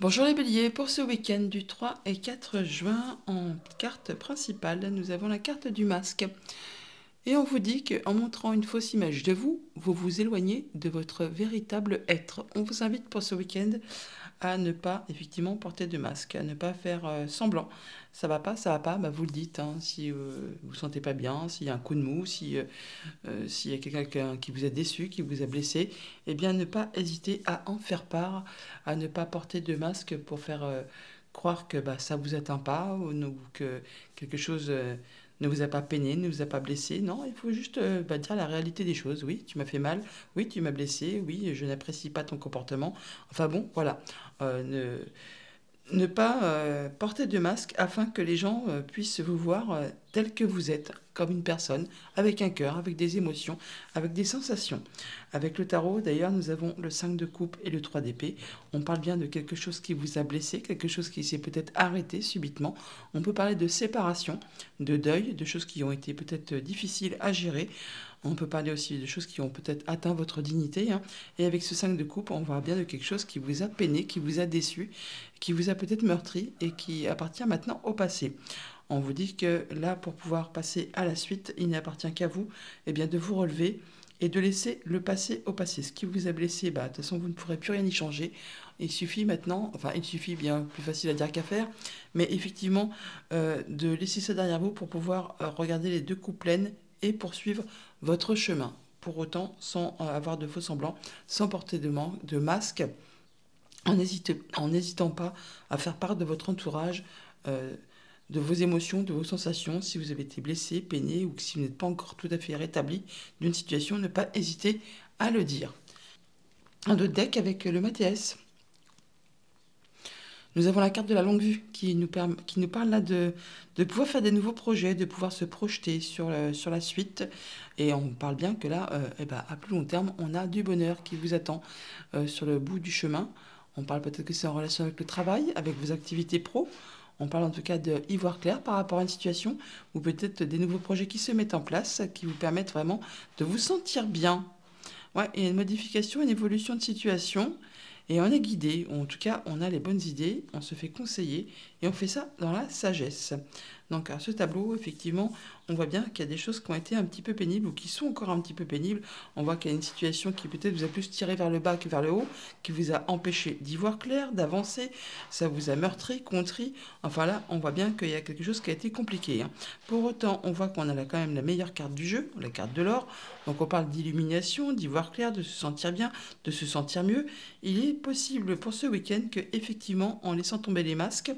Bonjour les béliers, pour ce week-end du 3 et 4 juin, en carte principale, nous avons la carte du masque. Et on vous dit qu'en montrant une fausse image de vous, vous vous éloignez de votre véritable être. On vous invite pour ce week-end à ne pas effectivement porter de masque, à ne pas faire semblant. Ça va pas, bah, vous le dites, hein, si vous ne vous sentez pas bien, s'il y a un coup de mou, s'il y a quelqu'un qui vous a déçu, qui vous a blessé, eh bien ne pas hésiter à en faire part, à ne pas porter de masque pour faire croire que bah, ça ne vous atteint pas ou que quelque chose ne vous a pas peiné, ne vous a pas blessé. Non, il faut juste dire la réalité des choses. Oui, tu m'as fait mal, oui, tu m'as blessé, oui, je n'apprécie pas ton comportement. Enfin bon, voilà. Ne pas porter de masque afin que les gens puissent vous voir tel que vous êtes, comme une personne, avec un cœur, avec des émotions, avec des sensations. Avec le tarot, d'ailleurs, nous avons le 5 de coupe et le 3 d'épée. On parle bien de quelque chose qui vous a blessé, quelque chose qui s'est peut-être arrêté subitement. On peut parler de séparation, de deuil, de choses qui ont été peut-être difficiles à gérer. On peut parler aussi de choses qui ont peut-être atteint votre dignité, hein. Et avec ce 5 de coupe, on voit bien de quelque chose qui vous a peiné, qui vous a déçu, qui vous a peut-être meurtri et qui appartient maintenant au passé. On vous dit que là, pour pouvoir passer à la suite, il n'appartient qu'à vous de vous relever et de laisser le passé au passé. Ce qui vous a blessé, de toute façon, vous ne pourrez plus rien y changer. Il suffit maintenant, enfin, il suffit, bien plus facile à dire qu'à faire, mais effectivement, de laisser ça derrière vous pour pouvoir regarder les deux coupes pleines et poursuivre votre chemin. Pour autant, sans avoir de faux semblants, sans porter de masque, en n'hésitant pas à faire part de votre entourage, de vos émotions, de vos sensations. Si vous avez été blessé, peiné ou si vous n'êtes pas encore tout à fait rétabli d'une situation, ne pas hésiter à le dire. Un autre deck avec le Mathias. Nous avons la carte de la longue vue qui nous parle là de pouvoir faire des nouveaux projets, de pouvoir se projeter sur la suite. Et on parle bien que là, à plus long terme, on a du bonheur qui vous attend sur le bout du chemin. On parle peut-être que c'est en relation avec le travail, avec vos activités pro. On parle en tout cas d'y voir clair par rapport à une situation ou peut-être des nouveaux projets qui se mettent en place, qui vous permettent vraiment de vous sentir bien. Ouais, il y a une modification, une évolution de situation. Et on est guidé, ou en tout cas, on a les bonnes idées, on se fait conseiller, et on fait ça dans la sagesse. Donc, à ce tableau, effectivement, on voit bien qu'il y a des choses qui ont été un petit peu pénibles, ou qui sont encore un petit peu pénibles. On voit qu'il y a une situation qui peut-être vous a plus tiré vers le bas que vers le haut, qui vous a empêché d'y voir clair, d'avancer, ça vous a meurtri, contrit. Enfin là, on voit bien qu'il y a quelque chose qui a été compliqué, hein. Pour autant, on voit qu'on a là quand même la meilleure carte du jeu, la carte de l'or. Donc on parle d'illumination, d'y voir clair, de se sentir bien, de se sentir mieux. Il est possible pour ce week-end que, effectivement, en laissant tomber les masques,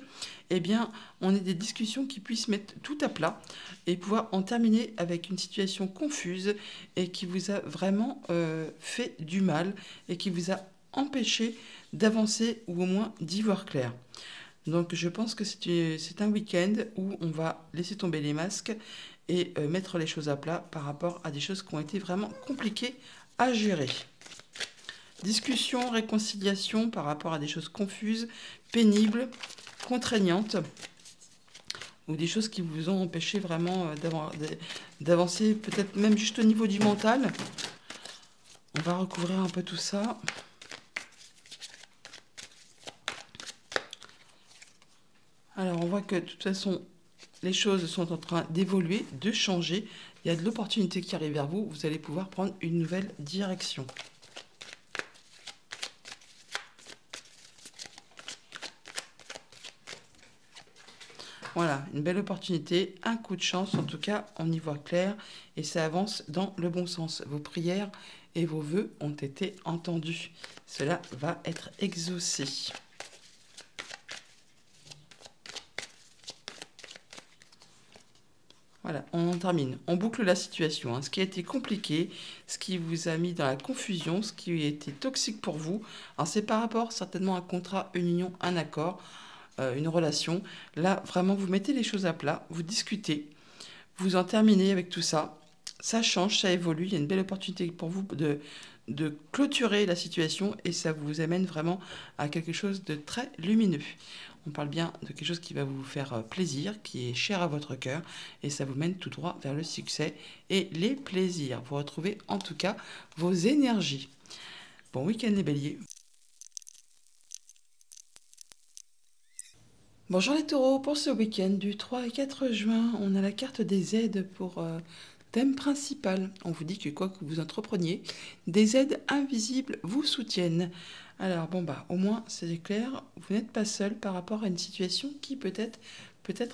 on ait des discussions qui puissent mettre tout à plat et pouvoir en terminer avec une situation confuse et qui vous a vraiment fait du mal et qui vous a empêché d'avancer ou au moins d'y voir clair. Donc je pense que c'est un week-end où on va laisser tomber les masques et mettre les choses à plat par rapport à des choses qui ont été vraiment compliquées à gérer. Discussion, réconciliation par rapport à des choses confuses, pénibles, contraignantes, ou des choses qui vous ont empêché vraiment d'avancer, peut-être même juste au niveau du mental. On va recouvrir un peu tout ça. Alors on voit que de toute façon, les choses sont en train d'évoluer, de changer. Il y a de l'opportunité qui arrive vers vous. Vous allez pouvoir prendre une nouvelle direction. Voilà, une belle opportunité, un coup de chance, en tout cas, on y voit clair et ça avance dans le bon sens. Vos prières et vos vœux ont été entendus. Cela va être exaucé. Voilà, on en termine. On boucle la situation, hein. Ce qui a été compliqué, ce qui vous a mis dans la confusion, ce qui a été toxique pour vous. Alors c'est par rapport certainement à un contrat, une union, un accord, une relation. Là, vraiment, vous mettez les choses à plat, vous discutez, vous en terminez avec tout ça. Ça change, ça évolue. Il y a une belle opportunité pour vous de clôturer la situation et ça vous amène vraiment à quelque chose de très lumineux. On parle bien de quelque chose qui va vous faire plaisir, qui est cher à votre cœur et ça vous mène tout droit vers le succès et les plaisirs. Vous retrouvez en tout cas vos énergies. Bon week-end les béliers. Bonjour les taureaux, pour ce week-end du 3 et 4 juin, on a la carte des aides pour thème principal. On vous dit que quoi que vous entrepreniez, des aides invisibles vous soutiennent. Alors bon bah au moins c'est clair, vous n'êtes pas seul par rapport à une situation qui peut être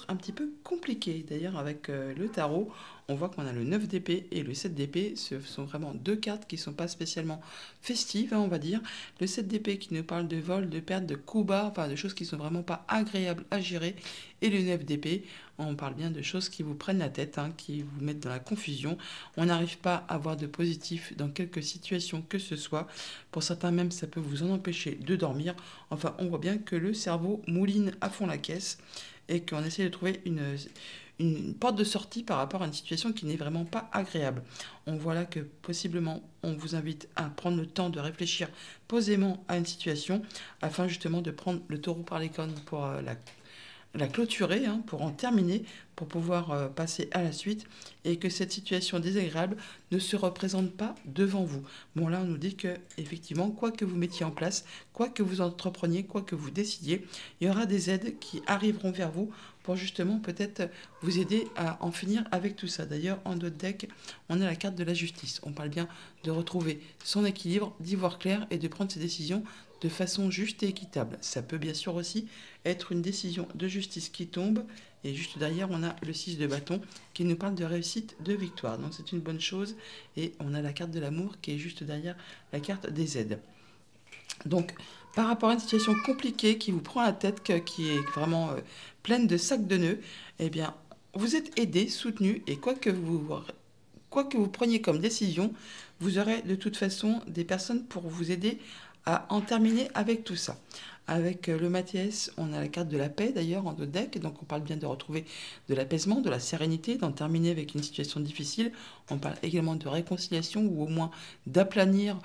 un petit peu compliquée. D'ailleurs avec le tarot, on voit qu'on a le 9 d'épée et le 7 d'épée. Ce sont vraiment deux cartes qui ne sont pas spécialement festives, hein, on va dire. Le 7 d'épée qui nous parle de vol, de perte, de coups bas, enfin de choses qui sont vraiment pas agréables à gérer. Et le 9 d'épée, on parle bien de choses qui vous prennent la tête, hein, qui vous mettent dans la confusion. On n'arrive pas à avoir de positif dans quelque situation que ce soit. Pour certains même, ça peut vous en empêcher de dormir. Enfin, on voit bien que le cerveau mouline à fond la caisse et qu'on essaie de trouver une porte de sortie par rapport à une situation qui n'est vraiment pas agréable. On voit là que possiblement on vous invite à prendre le temps de réfléchir posément à une situation afin justement de prendre le taureau par les cornes pour la clôturer, hein, pour en terminer, pour pouvoir passer à la suite et que cette situation désagréable ne se représente pas devant vous. Bon là on nous dit que effectivement quoi que vous mettiez en place, quoi que vous entrepreniez, quoi que vous décidiez, il y aura des aides qui arriveront vers vous pour justement peut-être vous aider à en finir avec tout ça. D'ailleurs en notre deck on a la carte de la justice. On parle bien de retrouver son équilibre, d'y voir clair et de prendre ses décisions de façon juste et équitable. Ça peut bien sûr aussi être une décision de justice qui tombe. Et juste derrière, on a le 6 de bâton qui nous parle de réussite, de victoire. Donc c'est une bonne chose. Et on a la carte de l'amour qui est juste derrière la carte des aides. Donc par rapport à une situation compliquée qui vous prend la tête, qui est vraiment pleine de sacs de nœuds, eh bien vous êtes aidé, soutenu. Et quoi que vous preniez comme décision, vous aurez de toute façon des personnes pour vous aider à en terminer avec tout ça. Avec le Mathias, on a la carte de la paix d'ailleurs en notre deck, donc on parle bien de retrouver de l'apaisement, de la sérénité, d'en terminer avec une situation difficile. On parle également de réconciliation ou au moins d'aplanir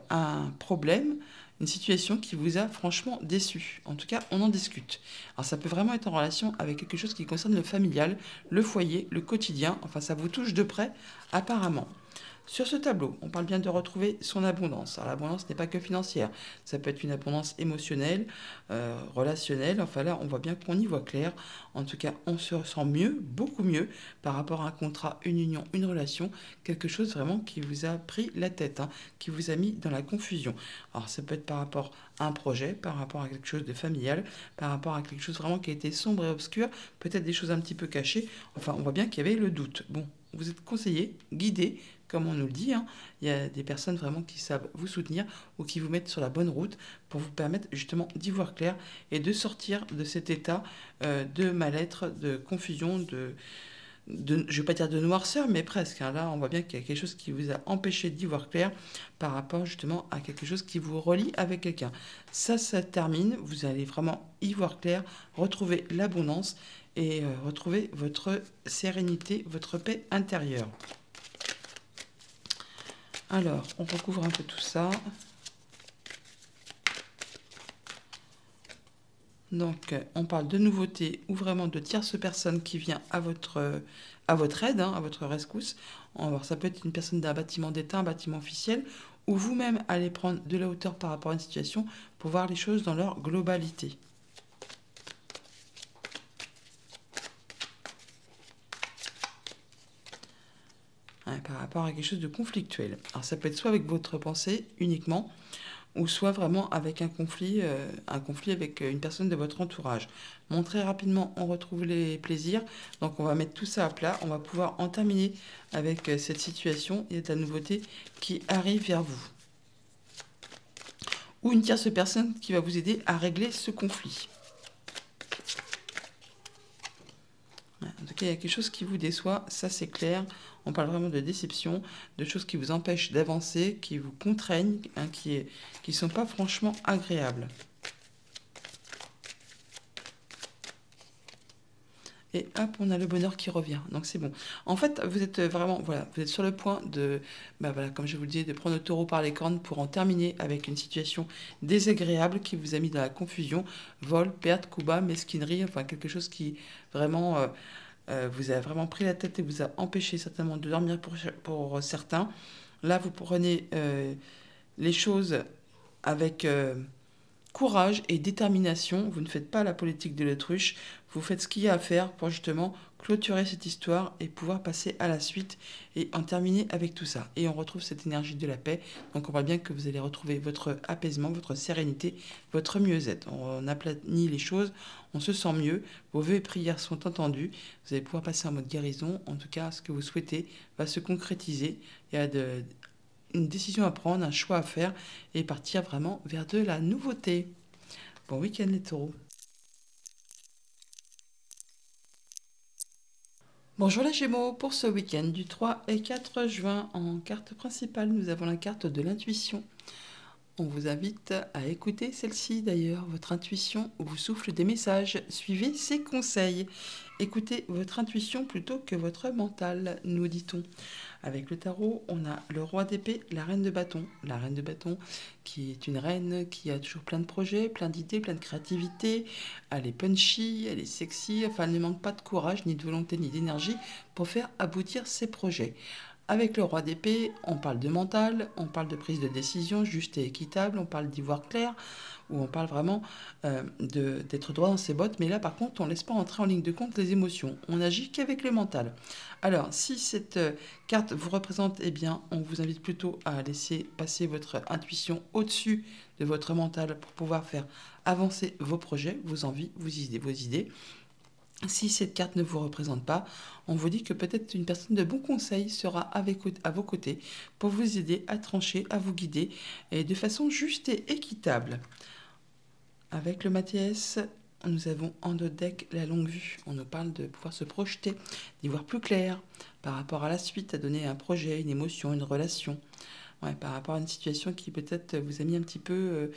un problème, une situation qui vous a franchement déçu. En tout cas, on en discute. Alors ça peut vraiment être en relation avec quelque chose qui concerne le familial, le foyer, le quotidien, enfin ça vous touche de près apparemment. Sur ce tableau, on parle bien de retrouver son abondance. Alors l'abondance n'est pas que financière, ça peut être une abondance émotionnelle, relationnelle. Enfin là, on voit bien qu'on y voit clair. En tout cas, on se sent mieux, beaucoup mieux, par rapport à un contrat, une union, une relation, quelque chose vraiment qui vous a pris la tête, hein, qui vous a mis dans la confusion. Alors ça peut être par rapport à un projet, par rapport à quelque chose de familial, par rapport à quelque chose vraiment qui a été sombre et obscur, peut-être des choses un petit peu cachées. Enfin, on voit bien qu'il y avait le doute. Bon, vous êtes conseillé, guidé, comme on nous le dit, hein. Il y a des personnes vraiment qui savent vous soutenir ou qui vous mettent sur la bonne route pour vous permettre justement d'y voir clair et de sortir de cet état de mal-être, de confusion, je ne vais pas dire de noirceur, mais presque, hein. Là, on voit bien qu'il y a quelque chose qui vous a empêché d'y voir clair par rapport justement à quelque chose qui vous relie avec quelqu'un. Ça termine, vous allez vraiment y voir clair, retrouver l'abondance et retrouver votre sérénité, votre paix intérieure. Alors, on recouvre un peu tout ça. Donc, on parle de nouveautés ou vraiment de tierce personne qui vient à votre aide, hein, à votre rescousse. Alors, ça peut être une personne d'un bâtiment d'État, un bâtiment officiel, ou vous-même allez prendre de la hauteur par rapport à une situation pour voir les choses dans leur globalité. Par rapport à quelque chose de conflictuel. Alors ça peut être soit avec votre pensée uniquement, ou soit vraiment avec un conflit avec une personne de votre entourage. Bon, très rapidement, on retrouve les plaisirs. Donc on va mettre tout ça à plat. On va pouvoir en terminer avec cette situation et de la nouveauté qui arrive vers vous. Ou une tierce personne qui va vous aider à régler ce conflit. En tout cas, il y a quelque chose qui vous déçoit, ça c'est clair. On parle vraiment de déception, de choses qui vous empêchent d'avancer, qui vous contraignent, hein, qui ne sont pas franchement agréables. Et hop, on a le bonheur qui revient. Donc c'est bon. En fait, vous êtes vraiment, voilà, vous êtes sur le point de, voilà, comme je vous le disais, de prendre le taureau par les cornes pour en terminer avec une situation désagréable qui vous a mis dans la confusion, vol, perte, coup bas, mesquinerie, enfin quelque chose qui vraiment vous a vraiment pris la tête et vous a empêché certainement de dormir pour certains. Là, vous prenez les choses avec courage et détermination. Vous ne faites pas la politique de l'autruche. Vous faites ce qu'il y a à faire pour justement clôturer cette histoire et pouvoir passer à la suite et en terminer avec tout ça. Et on retrouve cette énergie de la paix. Donc on voit bien que vous allez retrouver votre apaisement, votre sérénité, votre mieux-être. On aplanit les choses, on se sent mieux. Vos vœux et prières sont entendus. Vous allez pouvoir passer en mode guérison. En tout cas, ce que vous souhaitez va se concrétiser. Il y a une décision à prendre, un choix à faire et partir vraiment vers de la nouveauté. Bon week-end les taureaux. Bonjour les Gémeaux, pour ce week-end du 3 et 4 juin, en carte principale, nous avons la carte de l'intuition. On vous invite à écouter celle-ci d'ailleurs, votre intuition vous souffle des messages, suivez ses conseils. Écoutez votre intuition plutôt que votre mental, nous dit-on. Avec le tarot, on a le roi d'épée, la reine de bâton. La reine de bâton qui est une reine qui a toujours plein de projets, plein d'idées, plein de créativité. Elle est punchy, elle est sexy, enfin elle ne manque pas de courage, ni de volonté, ni d'énergie pour faire aboutir ses projets. Avec le roi d'épée, on parle de mental, on parle de prise de décision juste et équitable, on parle d'y voir clair, où on parle vraiment d'être droit dans ses bottes. Mais là, par contre, on ne laisse pas entrer en ligne de compte les émotions. On agit qu'avec le mental. Alors, si cette carte vous représente, eh bien, on vous invite plutôt à laisser passer votre intuition au-dessus de votre mental pour pouvoir faire avancer vos projets, vos envies, vos idées. Si cette carte ne vous représente pas, on vous dit que peut-être une personne de bon conseil sera à vos côtés pour vous aider à trancher, à vous guider et de façon juste et équitable. Avec le Mathias, nous avons en notre deck la longue vue. On nous parle de pouvoir se projeter, d'y voir plus clair par rapport à la suite, à donner un projet, une émotion, une relation. Ouais, par rapport à une situation qui peut-être vous a mis un petit peu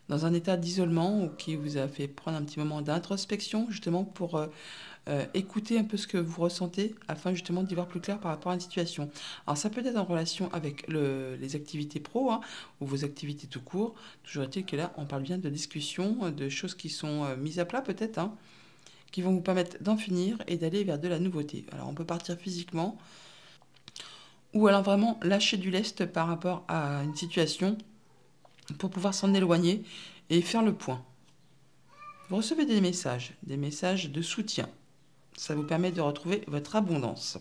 dans un état d'isolement ou qui vous a fait prendre un petit moment d'introspection justement pour écouter un peu ce que vous ressentez afin justement d'y voir plus clair par rapport à une situation. Alors ça peut être en relation avec les activités pro ou vos activités tout court. Toujours est-il que là on parle bien de discussions, de choses qui sont mises à plat peut-être, qui vont vous permettre d'en finir et d'aller vers de la nouveauté. Alors on peut partir physiquement ou alors vraiment lâcher du lest par rapport à une situation pour pouvoir s'en éloigner et faire le point. Vous recevez des messages de soutien. Ça vous permet de retrouver votre abondance.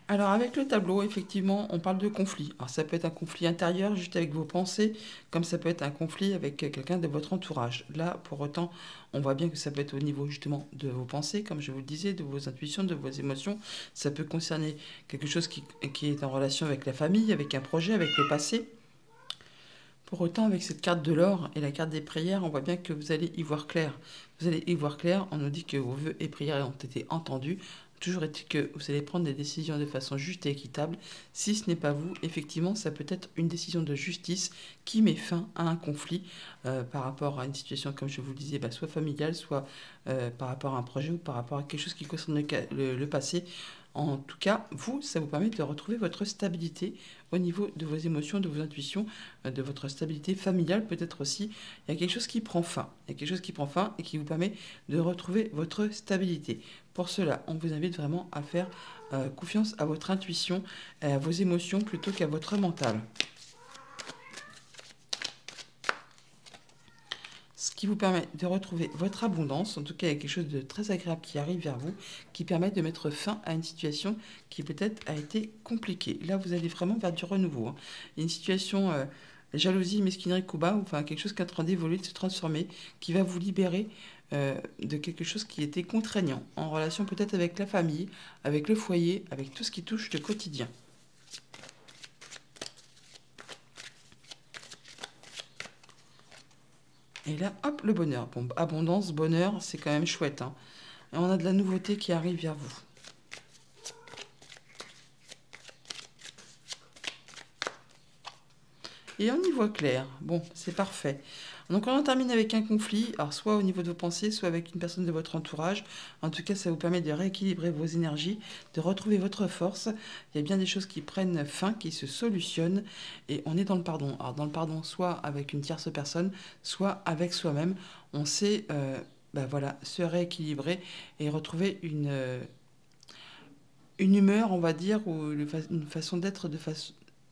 Alors avec le tableau, effectivement, on parle de conflit. Alors ça peut être un conflit intérieur juste avec vos pensées, comme ça peut être un conflit avec quelqu'un de votre entourage. Là, pour autant, on voit bien que ça peut être au niveau justement de vos pensées, comme je vous le disais, de vos intuitions, de vos émotions. Ça peut concerner quelque chose qui est en relation avec la famille, avec un projet, avec le passé. Pour autant, avec cette carte de l'or et la carte des prières, on voit bien que vous allez y voir clair. Vous allez y voir clair, on nous dit que vos vœux et prières ont été entendus. Toujours est-il que vous allez prendre des décisions de façon juste et équitable. Si ce n'est pas vous, effectivement, ça peut être une décision de justice qui met fin à un conflit par rapport à une situation, comme je vous le disais, soit familiale, soit par rapport à un projet ou par rapport à quelque chose qui concerne le passé. En tout cas, vous, ça vous permet de retrouver votre stabilité au niveau de vos émotions, de vos intuitions, de votre stabilité familiale peut-être aussi. Il y a quelque chose qui prend fin. Il y a quelque chose qui prend fin et qui vous permet de retrouver votre stabilité. Pour cela, on vous invite vraiment à faire confiance à votre intuition et à vos émotions plutôt qu'à votre mental. Ce qui vous permet de retrouver votre abondance. En tout cas, il y a quelque chose de très agréable qui arrive vers vous, qui permet de mettre fin à une situation qui peut-être a été compliquée. Là, vous allez vraiment vers du renouveau. Une situation jalousie, mesquinerie, coup bas, enfin quelque chose qui est en train d'évoluer, de se transformer, qui va vous libérer de quelque chose qui était contraignant, en relation peut-être avec la famille, avec le foyer, avec tout ce qui touche le quotidien. Et là, hop, le bonheur. Bon, abondance, bonheur, c'est quand même chouette. Et on a de la nouveauté qui arrive vers vous. Et on y voit clair. Bon, c'est parfait. Donc on en termine avec un conflit, alors soit au niveau de vos pensées, soit avec une personne de votre entourage. En tout cas, ça vous permet de rééquilibrer vos énergies, de retrouver votre force. Il y a bien des choses qui prennent fin, qui se solutionnent, et on est dans le pardon. Alors dans le pardon, soit avec une tierce personne, soit avec soi-même. On sait se rééquilibrer et retrouver une humeur, on va dire, ou une façon d'être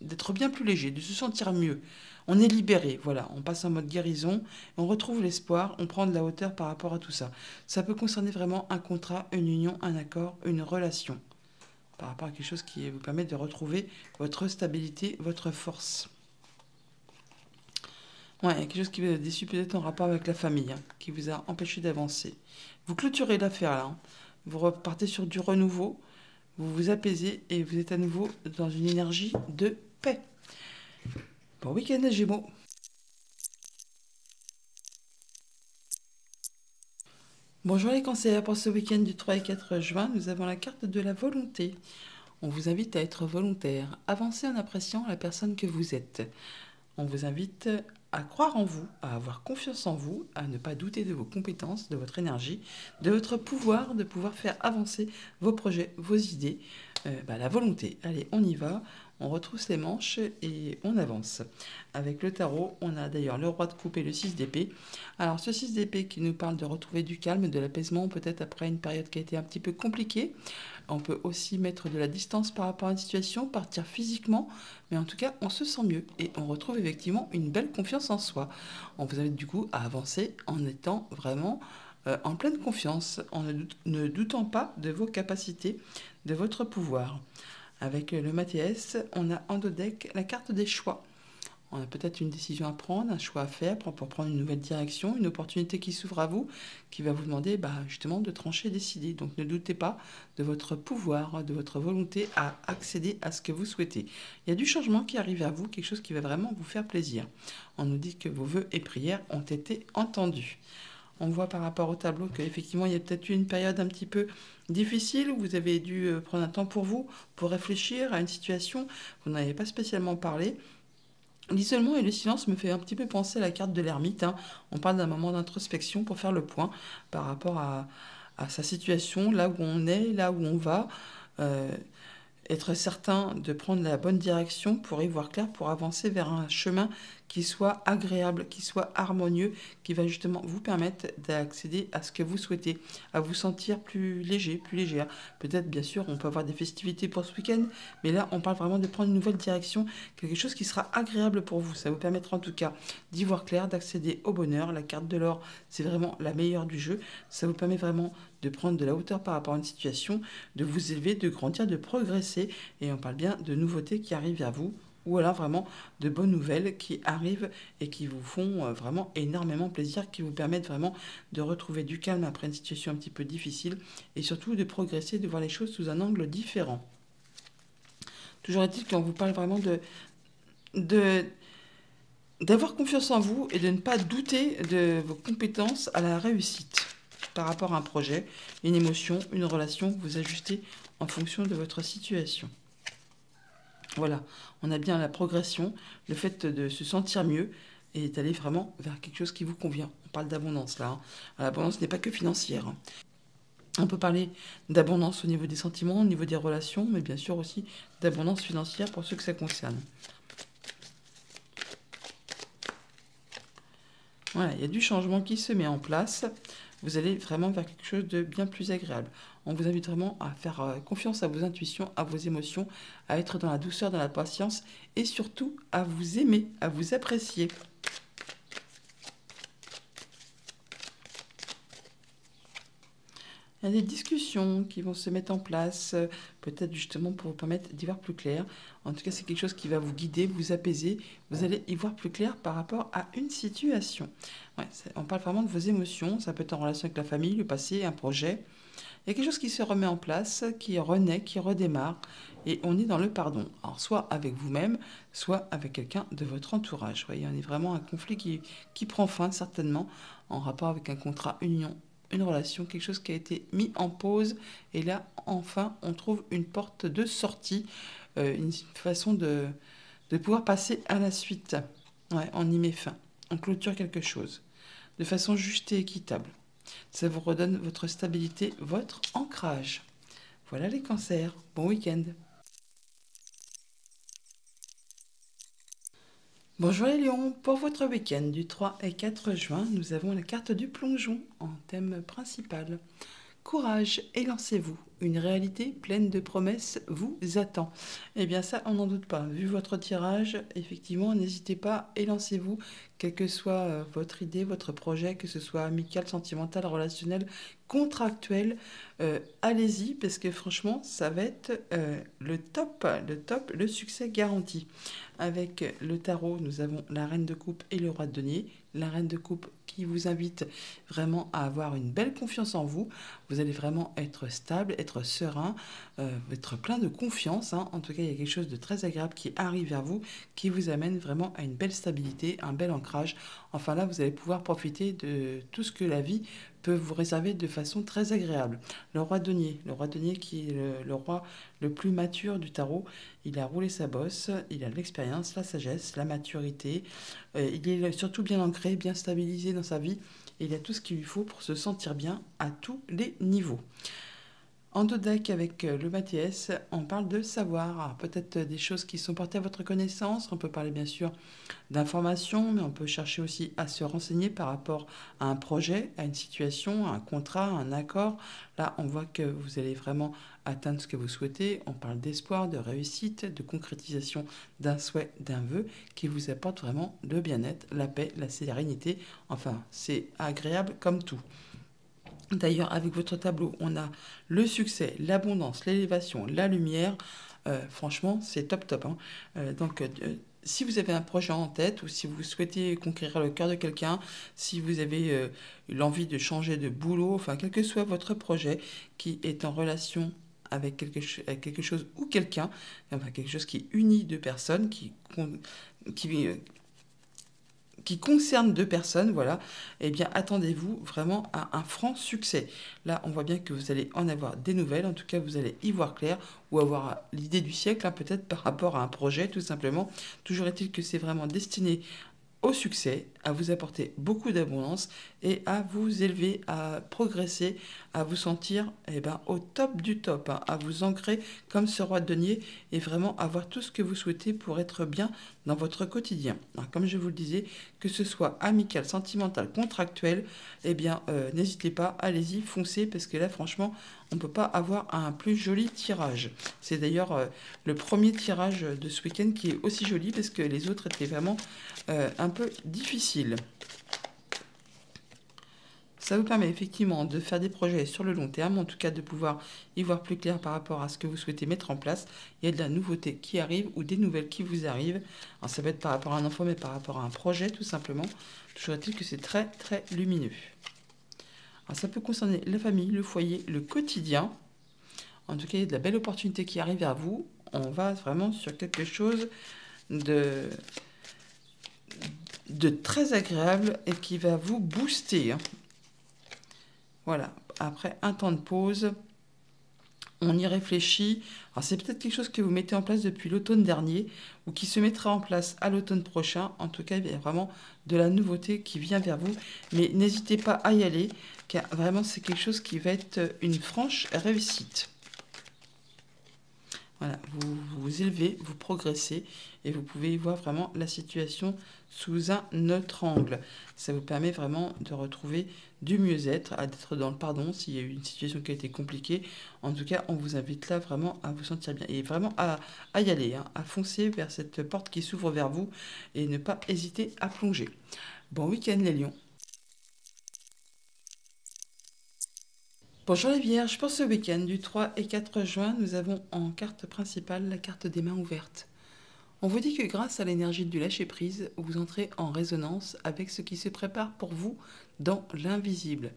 d'être bien plus léger, de se sentir mieux. On est libéré, voilà, on passe en mode guérison, on retrouve l'espoir, on prend de la hauteur par rapport à tout ça. Ça peut concerner vraiment un contrat, une union, un accord, une relation, par rapport à quelque chose qui vous permet de retrouver votre stabilité, votre force. Ouais, il y a quelque chose qui vous a déçu peut-être en rapport avec la famille, hein, qui vous a empêché d'avancer. Vous clôturez l'affaire là, hein. Vous repartez sur du renouveau, vous vous apaisez et vous êtes à nouveau dans une énergie de paix. Bon week-end les Gémeaux. Bonjour les cancers, pour ce week-end du 3 et 4 juin, nous avons la carte de la volonté. On vous invite à être volontaire, avancer en appréciant la personne que vous êtes. On vous invite à croire en vous, à avoir confiance en vous, à ne pas douter de vos compétences, de votre énergie, de votre pouvoir, de pouvoir faire avancer vos projets, vos idées. La volonté, allez, on y va, on retrousse les manches et on avance. Avec le tarot, on a d'ailleurs le roi de coupe et le 6 d'épée. Alors ce 6 d'épée qui nous parle de retrouver du calme, de l'apaisement, peut-être après une période qui a été un petit peu compliquée. On peut aussi mettre de la distance par rapport à une situation, partir physiquement, mais en tout cas, on se sent mieux et on retrouve effectivement une belle confiance en soi. On vous invite du coup à avancer en étant vraiment en pleine confiance, en ne doutant pas de vos capacités, de votre pouvoir. Avec le Mathias, on a en dos deck la carte des choix. On a peut-être une décision à prendre, un choix à faire pour prendre une nouvelle direction, une opportunité qui s'ouvre à vous, qui va vous demander justement de trancher et décider. Donc ne doutez pas de votre pouvoir, de votre volonté à accéder à ce que vous souhaitez. Il y a du changement qui arrive à vous, quelque chose qui va vraiment vous faire plaisir. On nous dit que vos vœux et prières ont été entendus. On voit par rapport au tableau qu'effectivement, il y a peut-être eu une période un petit peu difficile où vous avez dû prendre un temps pour vous, pour réfléchir à une situation, vous n'en avez pas spécialement parlé. L'isolement et le silence me fait un petit peu penser à la carte de l'ermite, hein. On parle d'un moment d'introspection pour faire le point par rapport à sa situation, là où on est, là où on va. Être certain de prendre la bonne direction pour y voir clair, pour avancer vers un chemin qui soit agréable, qui soit harmonieux, qui va justement vous permettre d'accéder à ce que vous souhaitez, à vous sentir plus léger, plus légère. Peut-être, bien sûr, on peut avoir des festivités pour ce week-end, mais là, on parle vraiment de prendre une nouvelle direction, quelque chose qui sera agréable pour vous. Ça va vous permettre en tout cas d'y voir clair, d'accéder au bonheur. La carte de l'or, c'est vraiment la meilleure du jeu. Ça vous permet vraiment de prendre de la hauteur par rapport à une situation, de vous élever, de grandir, de progresser. Et on parle bien de nouveautés qui arrivent vers vous, ou alors vraiment de bonnes nouvelles qui arrivent et qui vous font vraiment énormément plaisir, qui vous permettent vraiment de retrouver du calme après une situation un petit peu difficile, et surtout de progresser, de voir les choses sous un angle différent. Toujours est-il qu'on vous parle vraiment d'avoir confiance en vous et de ne pas douter de vos compétences à la réussite par rapport à un projet, une émotion, une relation, vous ajustez en fonction de votre situation. Voilà, on a bien la progression, le fait de se sentir mieux et d'aller vraiment vers quelque chose qui vous convient. On parle d'abondance là, hein. L'abondance n'est pas que financière, hein. On peut parler d'abondance au niveau des sentiments, au niveau des relations, mais bien sûr aussi d'abondance financière pour ceux que ça concerne. Voilà, il y a du changement qui se met en place. Vous allez vraiment vers quelque chose de bien plus agréable. On vous invite vraiment à faire confiance à vos intuitions, à vos émotions, à être dans la douceur, dans la patience et surtout à vous aimer, à vous apprécier. Il y a des discussions qui vont se mettre en place, peut-être justement pour vous permettre d'y voir plus clair. En tout cas, c'est quelque chose qui va vous guider, vous apaiser. Vous allez y voir plus clair par rapport à une situation. Ouais, on parle vraiment de vos émotions. Ça peut être en relation avec la famille, le passé, un projet. Il y a quelque chose qui se remet en place, qui renaît, qui redémarre. Et on est dans le pardon. Alors, soit avec vous-même, soit avec quelqu'un de votre entourage. Vous voyez, on est vraiment un conflit qui prend fin, certainement, en rapport avec un contrat, union, une relation, quelque chose qui a été mis en pause. Et là, enfin, on trouve une porte de sortie, une façon de pouvoir passer à la suite. Ouais, on y met fin. On clôture quelque chose de façon juste et équitable. Ça vous redonne votre stabilité, votre ancrage. Voilà les cancers. Bon week-end. Bonjour les lions, pour votre week-end du 3 et 4 juin, nous avons la carte du plongeon en thème principal. Courage et lancez-vous. Une réalité pleine de promesses vous attend. Eh bien ça, on n'en doute pas. Vu votre tirage, effectivement, n'hésitez pas et lancez-vous, quelle que soit votre idée, votre projet, que ce soit amical, sentimental, relationnel, contractuel. Allez-y, parce que franchement, ça va être le top, le succès garanti. Avec le tarot, nous avons la reine de coupe et le roi de denier. La reine de coupe qui vous invite vraiment à avoir une belle confiance en vous. Vous allez vraiment être stable, être serein, être plein de confiance, hein. En tout cas, il y a quelque chose de très agréable qui arrive vers vous, qui vous amène vraiment à une belle stabilité, un bel ancrage. Enfin là, vous allez pouvoir profiter de tout ce que la vie peut vous réserver de façon très agréable. Le roi denier qui est le roi le plus mature du tarot, il a roulé sa bosse, il a l'expérience, la sagesse, la maturité, il est surtout bien ancré, bien stabilisé dans sa vie, et il a tout ce qu'il lui faut pour se sentir bien à tous les niveaux. En dos deck avec le Mathias, on parle de savoir. Alors, peut-être des choses qui sont portées à votre connaissance. On peut parler bien sûr d'informations, mais on peut chercher aussi à se renseigner par rapport à un projet, à une situation, à un contrat, à un accord. Là, on voit que vous allez vraiment atteindre ce que vous souhaitez. On parle d'espoir, de réussite, de concrétisation d'un souhait, d'un vœu qui vous apporte vraiment le bien-être, la paix, la sérénité. Enfin, c'est agréable comme tout. D'ailleurs, avec votre tableau, on a le succès, l'abondance, l'élévation, la lumière. Franchement, c'est top top, hein. Donc, si vous avez un projet en tête ou si vous souhaitez conquérir le cœur de quelqu'un, si vous avez l'envie de changer de boulot, enfin, quel que soit votre projet qui est en relation avec quelque chose ou quelqu'un, enfin, quelque chose qui unit deux personnes, qui, qui concerne deux personnes, voilà, eh bien, attendez-vous vraiment à un franc succès. Là, on voit bien que vous allez en avoir des nouvelles, en tout cas, vous allez y voir clair ou avoir l'idée du siècle, hein, peut-être par rapport à un projet, tout simplement. Toujours est-il que c'est vraiment destiné au succès, à vous apporter beaucoup d'abondance et à vous élever, à progresser, à vous sentir au top du top, hein, à vous ancrer comme ce roi de denier et vraiment avoir tout ce que vous souhaitez pour être bien dans votre quotidien. Alors, comme je vous le disais, que ce soit amical, sentimental, contractuel, n'hésitez pas, allez-y, foncez, parce que là, franchement, on ne peut pas avoir un plus joli tirage. C'est d'ailleurs le premier tirage de ce week-end qui est aussi joli, parce que les autres étaient vraiment un peu difficiles. Ça vous permet effectivement de faire des projets sur le long terme, en tout cas de pouvoir y voir plus clair par rapport à ce que vous souhaitez mettre en place. Il y a de la nouveauté qui arrive ou des nouvelles qui vous arrivent. Alors ça peut être par rapport à un enfant, mais par rapport à un projet tout simplement. Toujours est-il que c'est très très lumineux. Alors ça peut concerner la famille, le foyer, le quotidien. En tout cas, il y a de la belle opportunité qui arrive à vous. On va vraiment sur quelque chose de très agréable et qui va vous booster, hein. Voilà, après un temps de pause, on y réfléchit. Alors c'est peut-être quelque chose que vous mettez en place depuis l'automne dernier ou qui se mettra en place à l'automne prochain. En tout cas, il y a vraiment de la nouveauté qui vient vers vous. Mais n'hésitez pas à y aller, car vraiment c'est quelque chose qui va être une franche réussite. Voilà, vous vous élevez, vous progressez et vous pouvez voir vraiment la situation sous un autre angle. Ça vous permet vraiment de retrouver du mieux-être, d'être dans le pardon s'il y a eu une situation qui a été compliquée. En tout cas, on vous invite là vraiment à vous sentir bien et vraiment à y aller, hein, à foncer vers cette porte qui s'ouvre vers vous et ne pas hésiter à plonger. Bon week-end les lions. Bonjour les Vierges, pour ce week-end du 3 et 4 juin, nous avons en carte principale la carte des mains ouvertes. On vous dit que grâce à l'énergie du lâcher-prise, vous entrez en résonance avec ce qui se prépare pour vous dans l'invisible.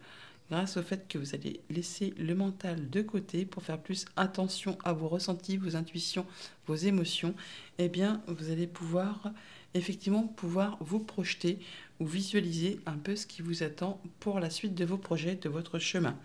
Grâce au fait que vous allez laisser le mental de côté pour faire plus attention à vos ressentis, vos intuitions, vos émotions, eh bien vous allez pouvoir vous projeter ou visualiser un peu ce qui vous attend pour la suite de vos projets, de votre chemin.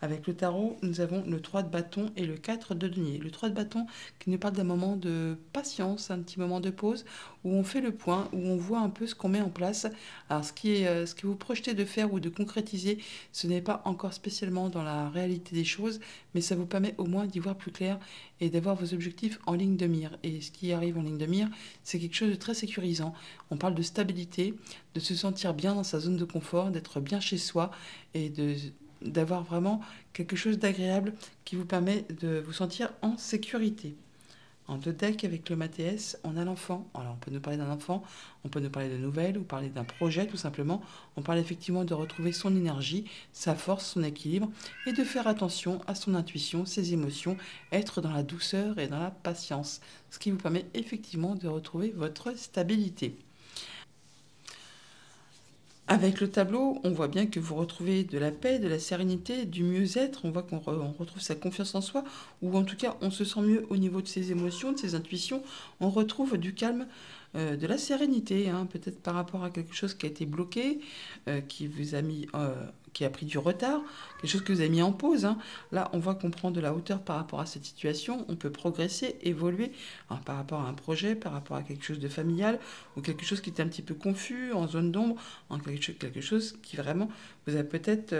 Avec le tarot, nous avons le 3 de bâton et le 4 de denier. Le 3 de bâton qui nous parle d'un moment de patience, un petit moment de pause, où on fait le point, où on voit un peu ce qu'on met en place. Alors ce que vous projetez de faire ou de concrétiser, ce n'est pas encore spécialement dans la réalité des choses, mais ça vous permet au moins d'y voir plus clair et d'avoir vos objectifs en ligne de mire. Et ce qui arrive en ligne de mire, c'est quelque chose de très sécurisant. On parle de stabilité, de se sentir bien dans sa zone de confort, d'être bien chez soi et de d'avoir vraiment quelque chose d'agréable qui vous permet de vous sentir en sécurité. En 2 decks avec le Mathias, on a l'enfant. Alors on peut nous parler d'un enfant, on peut nous parler de nouvelles ou parler d'un projet tout simplement. On parle effectivement de retrouver son énergie, sa force, son équilibre et de faire attention à son intuition, ses émotions, être dans la douceur et dans la patience, ce qui vous permet effectivement de retrouver votre stabilité. Avec le tableau, on voit bien que vous retrouvez de la paix, de la sérénité, du mieux-être. On voit qu'on retrouve sa confiance en soi, ou en tout cas, on se sent mieux au niveau de ses émotions, de ses intuitions. On retrouve du calme, de la sérénité, hein, peut-être par rapport à quelque chose qui a été bloqué, qui vous a mis, qui a pris du retard, quelque chose que vous avez mis en pause, hein. Là, on voit qu'on prend de la hauteur par rapport à cette situation. On peut progresser, évoluer, hein, par rapport à un projet, par rapport à quelque chose de familial, ou quelque chose qui était un petit peu confus, en zone d'ombre, en quelque chose qui vraiment vous a peut-être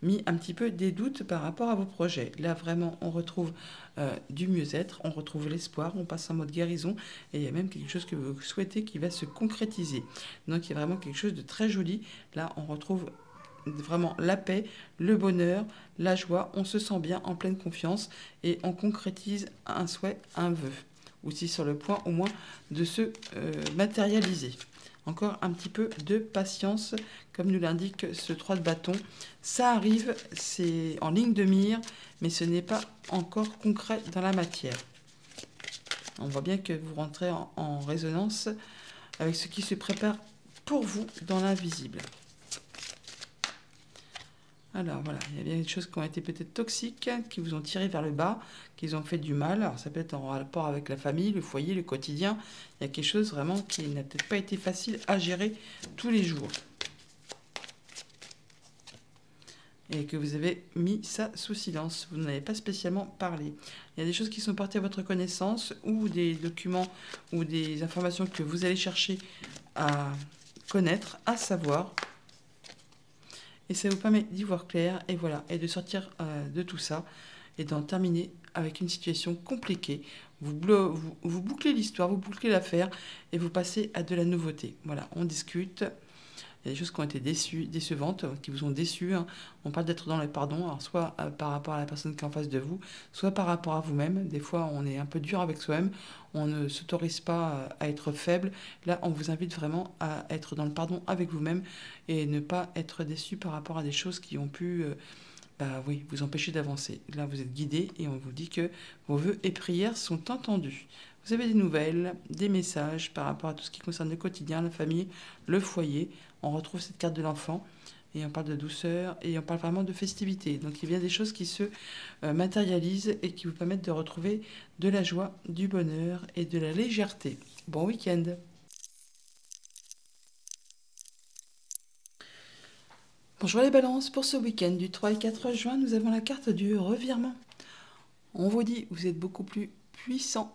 mis un petit peu des doutes par rapport à vos projets. Là, vraiment, on retrouve du mieux-être, on retrouve l'espoir, on passe en mode guérison, et il y a même quelque chose que vous souhaitez qui va se concrétiser. Donc, il y a vraiment quelque chose de très joli. Là, on retrouve vraiment la paix, le bonheur, la joie, on se sent bien, en pleine confiance, et on concrétise un souhait, un vœu, aussi sur le point au moins de se matérialiser. Encore un petit peu de patience, comme nous l'indique ce 3 de bâton. Ça arrive, c'est en ligne de mire, mais ce n'est pas encore concret dans la matière. On voit bien que vous rentrez en résonance avec ce qui se prépare pour vous dans l'invisible. Alors voilà, il y a bien des choses qui ont été peut-être toxiques, qui vous ont tiré vers le bas, qui vous ont fait du mal. Alors ça peut être en rapport avec la famille, le foyer, le quotidien. Il y a quelque chose vraiment qui n'a peut-être pas été facile à gérer tous les jours. Et que vous avez mis ça sous silence. Vous n'en avez pas spécialement parlé. Il y a des choses qui sont portées à votre connaissance, ou des documents, ou des informations que vous allez chercher à connaître, à savoir. Et ça vous permet d'y voir clair, et voilà, et de sortir de tout ça, et d'en terminer avec une situation compliquée. Vous bouclez l'histoire, vous bouclez l'affaire, et vous passez à de la nouveauté. Voilà, on discute. Il y a des choses qui ont été décevantes, qui vous ont déçu, hein. On parle d'être dans le pardon, alors soit par rapport à la personne qui est en face de vous, soit par rapport à vous-même. Des fois, on est un peu dur avec soi-même, on ne s'autorise pas à être faible. Là, on vous invite vraiment à être dans le pardon avec vous-même et ne pas être déçu par rapport à des choses qui ont pu oui, vous empêcher d'avancer. Là, vous êtes guidé et on vous dit que vos vœux et prières sont entendus. Vous avez des nouvelles, des messages par rapport à tout ce qui concerne le quotidien, la famille, le foyer. On retrouve cette carte de l'enfant et on parle de douceur et on parle vraiment de festivité. Donc il y a des choses qui se matérialisent et qui vous permettent de retrouver de la joie, du bonheur et de la légèreté. Bon week-end! Bonjour les balances, pour ce week-end du 3 et 4 juin, nous avons la carte du revirement. On vous dit, vous êtes beaucoup plus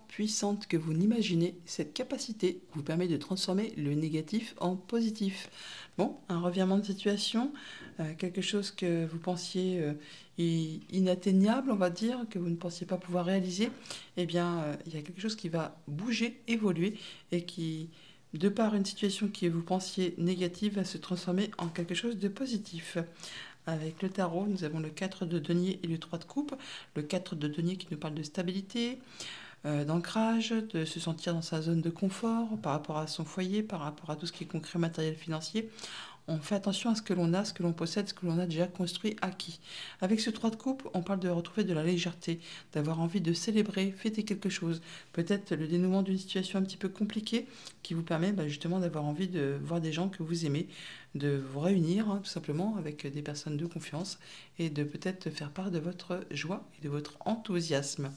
puissante que vous n'imaginez. Cette capacité vous permet de transformer le négatif en positif. Bon, un revirement de situation, quelque chose que vous pensiez inatteignable, on va dire, que vous ne pensiez pas pouvoir réaliser. Eh bien, il y a quelque chose qui va bouger, évoluer et qui, de par une situation que vous pensiez négative, va se transformer en quelque chose de positif. Avec le tarot, nous avons le 4 de denier et le 3 de coupe. Le 4 de denier qui nous parle de stabilité, d'ancrage, de se sentir dans sa zone de confort par rapport à son foyer, par rapport à tout ce qui est concret, matériel, financier. On fait attention à ce que l'on a, ce que l'on possède, ce que l'on a déjà construit, acquis. Avec ce 3 de coupe, on parle de retrouver de la légèreté, d'avoir envie de célébrer, fêter quelque chose. Peut-être le dénouement d'une situation un petit peu compliquée qui vous permet justement d'avoir envie de voir des gens que vous aimez, de vous réunir tout simplement avec des personnes de confiance et de peut-être faire part de votre joie et de votre enthousiasme.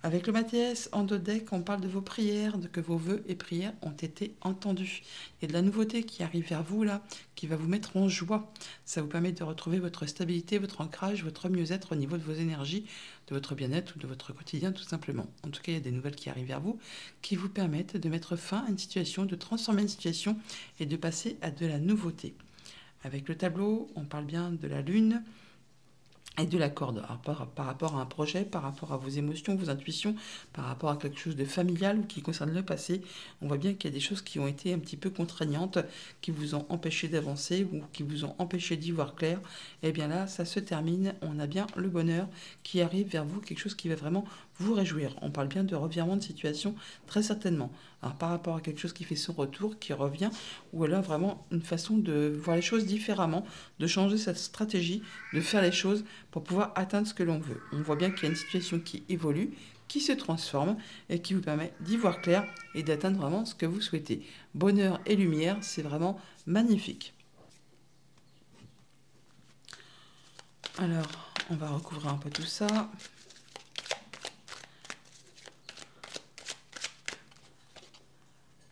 Avec le Mathias en 2 decks, on parle de vos prières, de que vos vœux et prières ont été entendus. Il y a de la nouveauté qui arrive vers vous là, qui va vous mettre en joie. Ça vous permet de retrouver votre stabilité, votre ancrage, votre mieux-être au niveau de vos énergies, de votre bien-être ou de votre quotidien tout simplement. En tout cas, il y a des nouvelles qui arrivent vers vous, qui vous permettent de mettre fin à une situation, de transformer une situation et de passer à de la nouveauté. Avec le tableau, on parle bien de la lune, et de la corde. Alors, par rapport à un projet, par rapport à vos émotions, vos intuitions, par rapport à quelque chose de familial ou qui concerne le passé, on voit bien qu'il y a des choses qui ont été un petit peu contraignantes, qui vous ont empêché d'avancer ou qui vous ont empêché d'y voir clair. Et bien là, ça se termine. On a bien le bonheur qui arrive vers vous, quelque chose qui va vraiment vous réjouir. On parle bien de revirement de situation, très certainement. Alors, par rapport à quelque chose qui fait son retour, qui revient, ou alors vraiment une façon de voir les choses différemment, de changer sa stratégie, de faire les choses pour pouvoir atteindre ce que l'on veut. On voit bien qu'il y a une situation qui évolue, qui se transforme et qui vous permet d'y voir clair et d'atteindre vraiment ce que vous souhaitez. Bonheur et lumière, c'est vraiment magnifique. Alors, on va recouvrir un peu tout ça.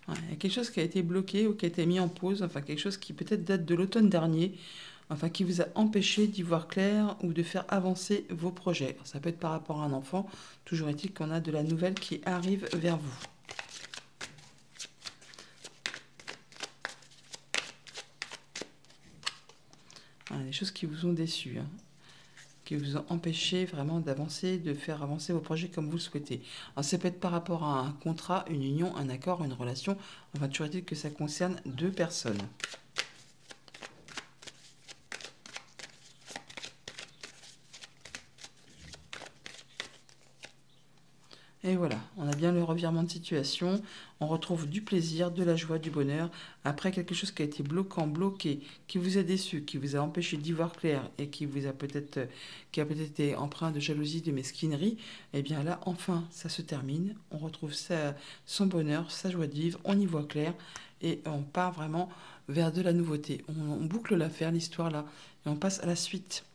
Il y a quelque chose qui a été bloqué ou qui a été mis en pause, enfin quelque chose qui peut-être date de l'automne dernier, enfin qui vous a empêché d'y voir clair ou de faire avancer vos projets. Ça peut être par rapport à un enfant, toujours est-il qu'on a de la nouvelle qui arrive vers vous. Voilà, des choses qui vous ont déçu, qui vous ont empêché vraiment d'avancer, de faire avancer vos projets comme vous le souhaitez. Alors ça peut être par rapport à un contrat, une union, un accord, une relation, enfin toujours est-il que ça concerne deux personnes. Et voilà, on a bien le revirement de situation, on retrouve du plaisir, de la joie, du bonheur, après quelque chose qui a été bloquant, bloqué, qui vous a déçu, qui vous a empêché d'y voir clair et qui a peut-être été empreint de jalousie, de mesquinerie, et bien là, enfin, ça se termine, on retrouve son bonheur, sa joie de vivre, on y voit clair et on part vraiment vers de la nouveauté. On boucle l'affaire, l'histoire là, et on passe à la suite.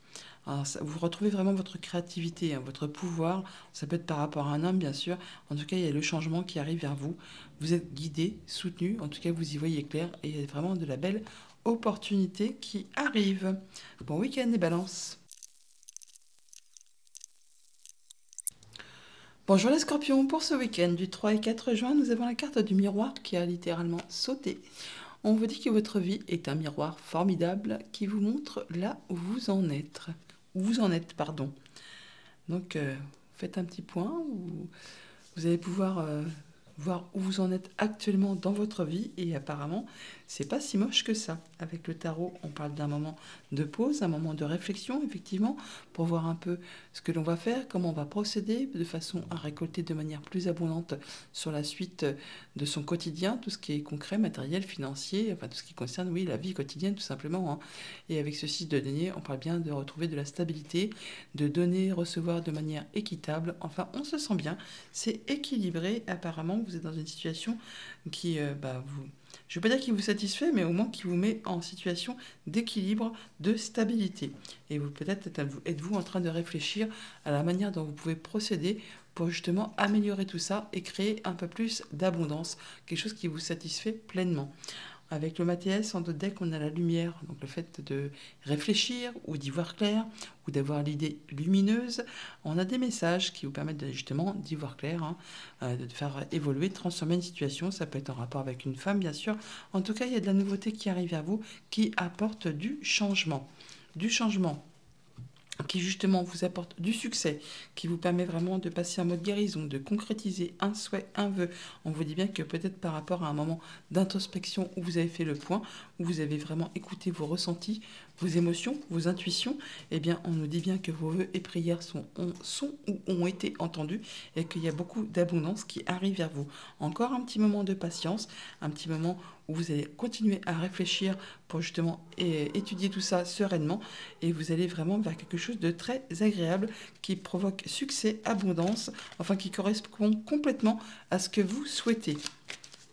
Alors, vous retrouvez vraiment votre créativité, votre pouvoir. Ça peut être par rapport à un homme, bien sûr. En tout cas, il y a le changement qui arrive vers vous. Vous êtes guidé, soutenu. En tout cas, vous y voyez clair. Et il y a vraiment de la belle opportunité qui arrive. Bon week-end, les balances. Bonjour les scorpions. Pour ce week-end du 3 et 4 juin, nous avons la carte du miroir qui a littéralement sauté. On vous dit que votre vie est un miroir formidable qui vous montre là où vous en êtes. Pardon. Donc, faites un petit point où vous allez pouvoir voir où vous en êtes actuellement dans votre vie et apparemment, c'est pas si moche que ça. Avec le tarot, on parle d'un moment de pause, un moment de réflexion, effectivement, pour voir un peu ce que l'on va faire, comment on va procéder de façon à récolter de manière plus abondante sur la suite de son quotidien, tout ce qui est concret, matériel, financier, enfin tout ce qui concerne, oui, la vie quotidienne tout simplement. Et avec ce 6 de denier, on parle bien de retrouver de la stabilité, de donner, recevoir de manière équitable. Enfin, on se sent bien, c'est équilibré. Apparemment, vous êtes dans une situation qui, je ne veux pas dire qui vous satisfait, mais au moins qui vous met en situation d'équilibre, de stabilité. Et vous peut-être êtes-vous en train de réfléchir à la manière dont vous pouvez procéder pour justement améliorer tout ça et créer un peu plus d'abondance, quelque chose qui vous satisfait pleinement. Avec le Mathias, en d'autres decks, on a la lumière, donc le fait de réfléchir ou d'y voir clair ou d'avoir l'idée lumineuse. On a des messages qui vous permettent justement d'y voir clair, de faire évoluer, de transformer une situation. Ça peut être en rapport avec une femme, bien sûr. En tout cas, il y a de la nouveauté qui arrive à vous, qui apporte du changement. Du changement qui justement vous apporte du succès, qui vous permet vraiment de passer en mode guérison, de concrétiser un souhait, un vœu. On vous dit bien que peut-être par rapport à un moment d'introspection où vous avez fait le point, où vous avez vraiment écouté vos ressentis, vos émotions, vos intuitions, eh bien on nous dit bien que vos vœux et prières sont ou ont été entendus et qu'il y a beaucoup d'abondance qui arrive vers vous. Encore un petit moment de patience, un petit moment où vous allez continuer à réfléchir pour justement étudier tout ça sereinement et vous allez vraiment vers quelque chose de très agréable qui provoque succès, abondance, enfin qui correspond complètement à ce que vous souhaitez.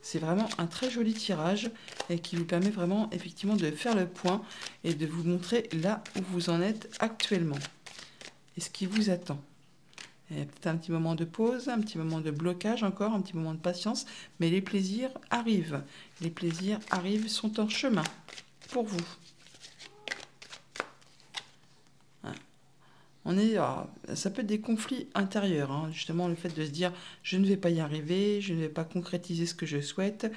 C'est vraiment un très joli tirage et qui vous permet vraiment effectivement de faire le point et de vous montrer là où vous en êtes actuellement et ce qui vous attend. Il y a peut-être un petit moment de pause, un petit moment de blocage encore, un petit moment de patience, mais les plaisirs arrivent. Les plaisirs arrivent, sont en chemin pour vous. Ça peut être des conflits intérieurs, hein. Justement, le fait de se dire je ne vais pas y arriver, je ne vais pas concrétiser ce que je souhaite.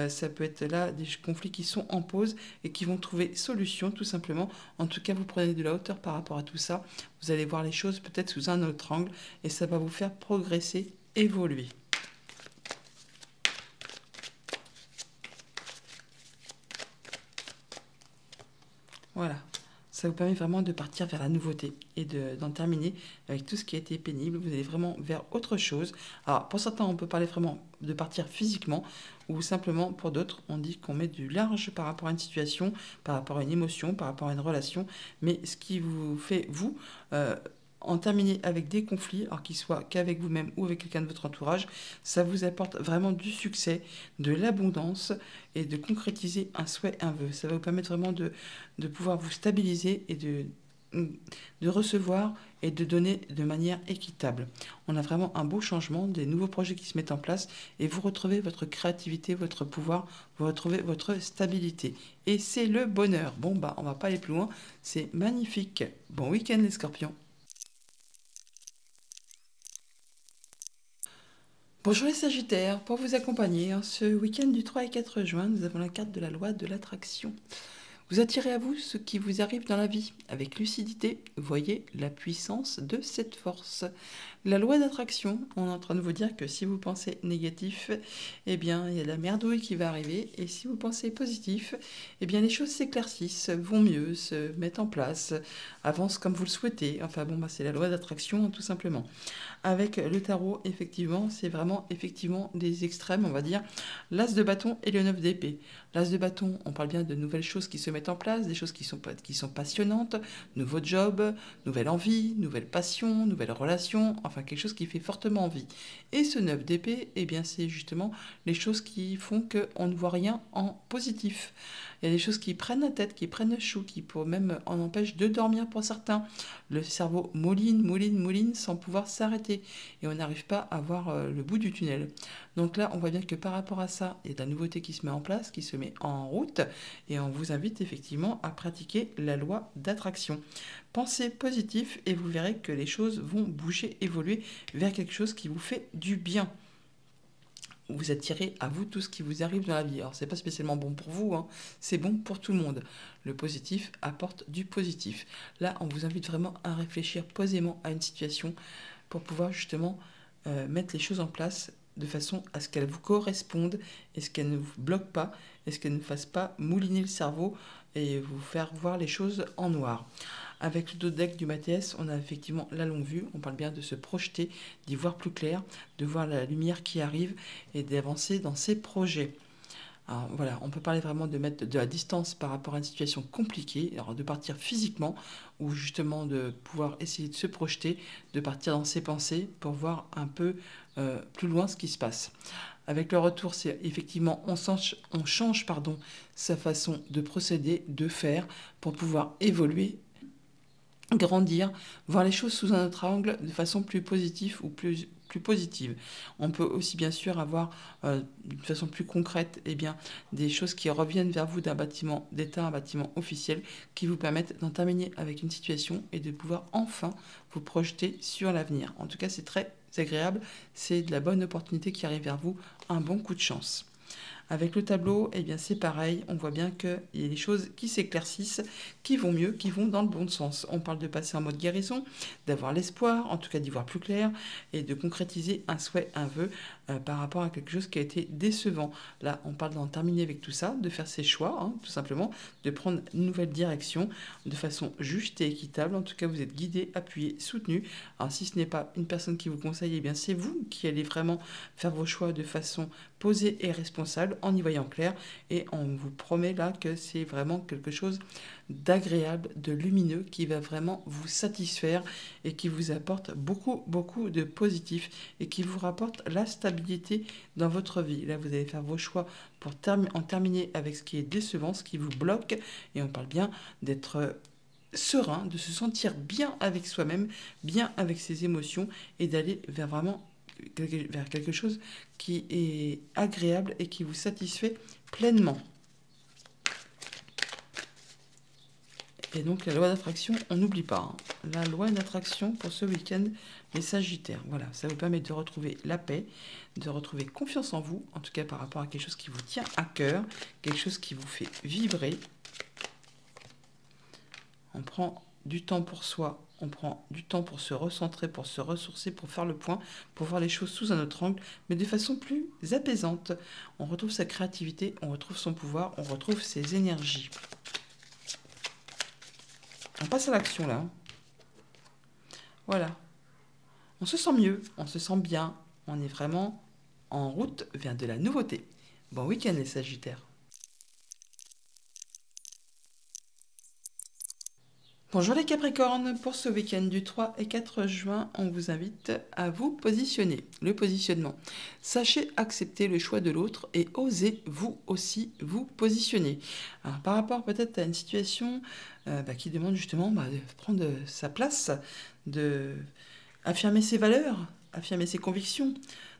Ça peut être là des conflits qui sont en pause et qui vont trouver solution tout simplement. En tout cas, vous prenez de la hauteur par rapport à tout ça. Vous allez voir les choses peut-être sous un autre angle et ça va vous faire progresser, évoluer. Voilà. Ça vous permet vraiment de partir vers la nouveauté et d'en terminer avec tout ce qui a été pénible. Vous allez vraiment vers autre chose. Alors, pour certains, on peut parler vraiment de partir physiquement ou simplement pour d'autres, on dit qu'on met du large par rapport à une situation, par rapport à une émotion, par rapport à une relation. Mais ce qui vous fait, vous, en terminer avec des conflits, alors qu'ils soient qu'avec vous-même ou avec quelqu'un de votre entourage, ça vous apporte vraiment du succès, de l'abondance et de concrétiser un souhait, un vœu. Ça va vous permettre vraiment de pouvoir vous stabiliser et de recevoir et de donner de manière équitable. On a vraiment un beau changement, des nouveaux projets qui se mettent en place et vous retrouvez votre créativité, votre pouvoir, vous retrouvez votre stabilité. Et c'est le bonheur. Bon, bah, on va pas aller plus loin. C'est magnifique. Bon week-end les scorpions. Bonjour les Sagittaires, pour vous accompagner, ce week-end du 3 et 4 juin, nous avons la carte de la loi de l'attraction. Vous attirez à vous ce qui vous arrive dans la vie. Avec lucidité, voyez la puissance de cette force. La loi d'attraction, on est en train de vous dire que si vous pensez négatif, eh bien, il y a de la merdouille qui va arriver. Et si vous pensez positif, eh bien, les choses s'éclaircissent, vont mieux, se mettent en place, avancent comme vous le souhaitez. Enfin bon, bah, c'est la loi d'attraction, tout simplement. Avec le tarot, effectivement, c'est vraiment effectivement des extrêmes, on va dire, l'as de bâton et le 9 d'épée. L'as de bâton, on parle bien de nouvelles choses qui se mettent en place, des choses qui sont passionnantes, nouveau job, nouvelle envie, nouvelle passion, nouvelle relation, enfin quelque chose qui fait fortement envie. Et ce 9 d'épée, eh bien c'est justement les choses qui font qu'on ne voit rien en positif. Il y a des choses qui prennent la tête, qui prennent le chou, qui pour même en empêchent de dormir pour certains. Le cerveau mouline sans pouvoir s'arrêter. Et on n'arrive pas à voir le bout du tunnel. Donc là, on voit bien que par rapport à ça, il y a de la nouveauté qui se met en place, qui se met en route. Et on vous invite effectivement à pratiquer la loi d'attraction. Pensez positif et vous verrez que les choses vont bouger, évoluer vers quelque chose qui vous fait du bien. Vous attirez à vous tout ce qui vous arrive dans la vie. Alors, c'est pas spécialement bon pour vous, hein, c'est bon pour tout le monde. Le positif apporte du positif. Là, on vous invite vraiment à réfléchir posément à une situation pour pouvoir justement mettre les choses en place de façon à ce qu'elles vous correspondent et ce qu'elles ne vous bloquent pas et ce qu'elles ne fassent pas mouliner le cerveau et vous faire voir les choses en noir. Avec le dos de deck du Mathias, on a effectivement la longue vue, on parle bien de se projeter, d'y voir plus clair, de voir la lumière qui arrive et d'avancer dans ses projets. Alors voilà, on peut parler vraiment de mettre de la distance par rapport à une situation compliquée, alors de partir physiquement ou justement de pouvoir essayer de se projeter, de partir dans ses pensées pour voir un peu plus loin ce qui se passe. Avec le retour, c'est effectivement on change sa façon de procéder, de faire pour pouvoir évoluer, grandir, voir les choses sous un autre angle de façon plus positive ou plus positive. On peut aussi bien sûr avoir de façon plus concrète des choses qui reviennent vers vous d'un bâtiment d'État, un bâtiment officiel qui vous permettent d'en terminer avec une situation et de pouvoir enfin vous projeter sur l'avenir. En tout cas, c'est très agréable, c'est de la bonne opportunité qui arrive vers vous, un bon coup de chance. Avec le tableau, eh bien c'est pareil, on voit bien qu'il y a des choses qui s'éclaircissent, qui vont mieux, qui vont dans le bon sens. On parle de passer en mode guérison, d'avoir l'espoir, en tout cas d'y voir plus clair, et de concrétiser un souhait, un vœu par rapport à quelque chose qui a été décevant. Là, on parle d'en terminer avec tout ça, de faire ses choix, hein, tout simplement, de prendre une nouvelle direction de façon juste et équitable. En tout cas, vous êtes guidé, appuyé, soutenu. Alors si ce n'est pas une personne qui vous conseille, eh bien c'est vous qui allez vraiment faire vos choix de façon posée et responsable en y voyant clair, et on vous promet là que c'est vraiment quelque chose d'agréable, de lumineux qui va vraiment vous satisfaire et qui vous apporte beaucoup de positif et qui vous rapporte la stabilité dans votre vie. Là, vous allez faire vos choix pour en terminer avec ce qui est décevant, ce qui vous bloque, et on parle bien d'être serein, de se sentir bien avec soi-même, bien avec ses émotions et d'aller vers quelque chose qui est agréable et qui vous satisfait pleinement. Et donc la loi d'attraction, on n'oublie pas, hein. La loi d'attraction pour ce week-end, les Sagittaires. Voilà, ça vous permet de retrouver la paix, de retrouver confiance en vous, en tout cas par rapport à quelque chose qui vous tient à cœur, quelque chose qui vous fait vibrer. On prend du temps pour soi, on prend du temps pour se recentrer, pour se ressourcer, pour faire le point, pour voir les choses sous un autre angle, mais de façon plus apaisante. On retrouve sa créativité, on retrouve son pouvoir, on retrouve ses énergies. On passe à l'action là. Voilà. On se sent mieux, on se sent bien. On est vraiment en route vers de la nouveauté. Bon week-end les Sagittaires. Bonjour les Capricornes, pour ce week-end du 3 et 4 juin, on vous invite à vous positionner. Le positionnement. Sachez accepter le choix de l'autre et osez vous aussi vous positionner. Alors, par rapport peut-être à une situation qui demande justement de prendre sa place, de affirmer ses valeurs, affirmer ses convictions,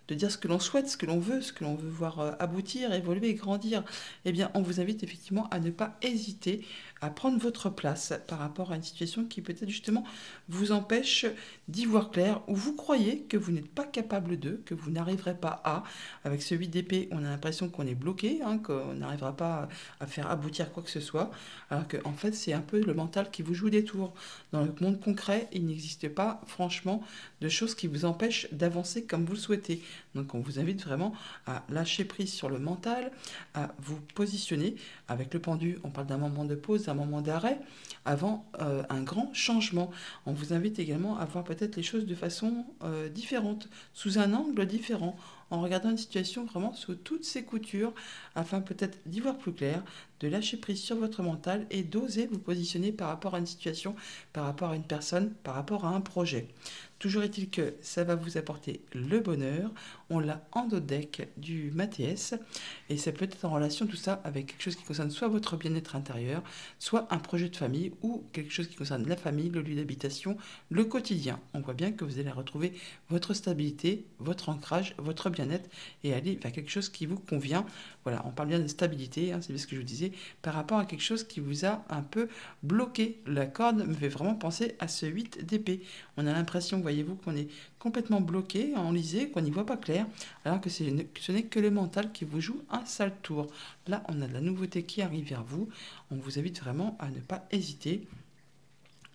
de dire ce que l'on souhaite, ce que l'on veut voir aboutir, évoluer, grandir, eh bien, on vous invite effectivement à ne pas hésiter à prendre votre place par rapport à une situation qui peut-être justement vous empêche d'y voir clair, ou vous croyez que vous n'êtes pas capable de, que vous n'arriverez pas à. Avec ce 8 d'épée, on a l'impression qu'on est bloqué, qu'on n'arrivera pas à faire aboutir quoi que ce soit, alors qu'en fait, c'est un peu le mental qui vous joue des tours. Dans le monde concret, il n'existe pas, franchement, de choses qui vous empêchent d'avancer comme vous le souhaitez. Donc on vous invite vraiment à lâcher prise sur le mental, à vous positionner. Avec le pendu, on parle d'un moment de pause, d'un moment d'arrêt, avant un grand changement. On vous invite également à voir peut-être les choses de façon différente, sous un angle différent, en regardant une situation vraiment sous toutes ses coutures, afin peut-être d'y voir plus clair, de lâcher prise sur votre mental et d'oser vous positionner par rapport à une situation, par rapport à une personne, par rapport à un projet. Toujours est-il que ça va vous apporter le bonheur. On l'a en dos de deck du Mathias et ça peut être en relation tout ça avec quelque chose qui concerne soit votre bien-être intérieur, soit un projet de famille ou quelque chose qui concerne la famille, le lieu d'habitation, le quotidien. On voit bien que vous allez retrouver votre stabilité, votre ancrage, votre bien-être et aller vers quelque chose qui vous convient. Voilà, on parle bien de stabilité, c'est bien ce que je vous disais, par rapport à quelque chose qui vous a un peu bloqué. La corde me fait vraiment penser à ce 8 d'épée. On a l'impression, voyez-vous, qu'on est complètement bloqué, enlisé, qu'on n'y voit pas clair, alors que ce n'est que le mental qui vous joue un sale tour. Là, on a de la nouveauté qui arrive vers vous. On vous invite vraiment à ne pas hésiter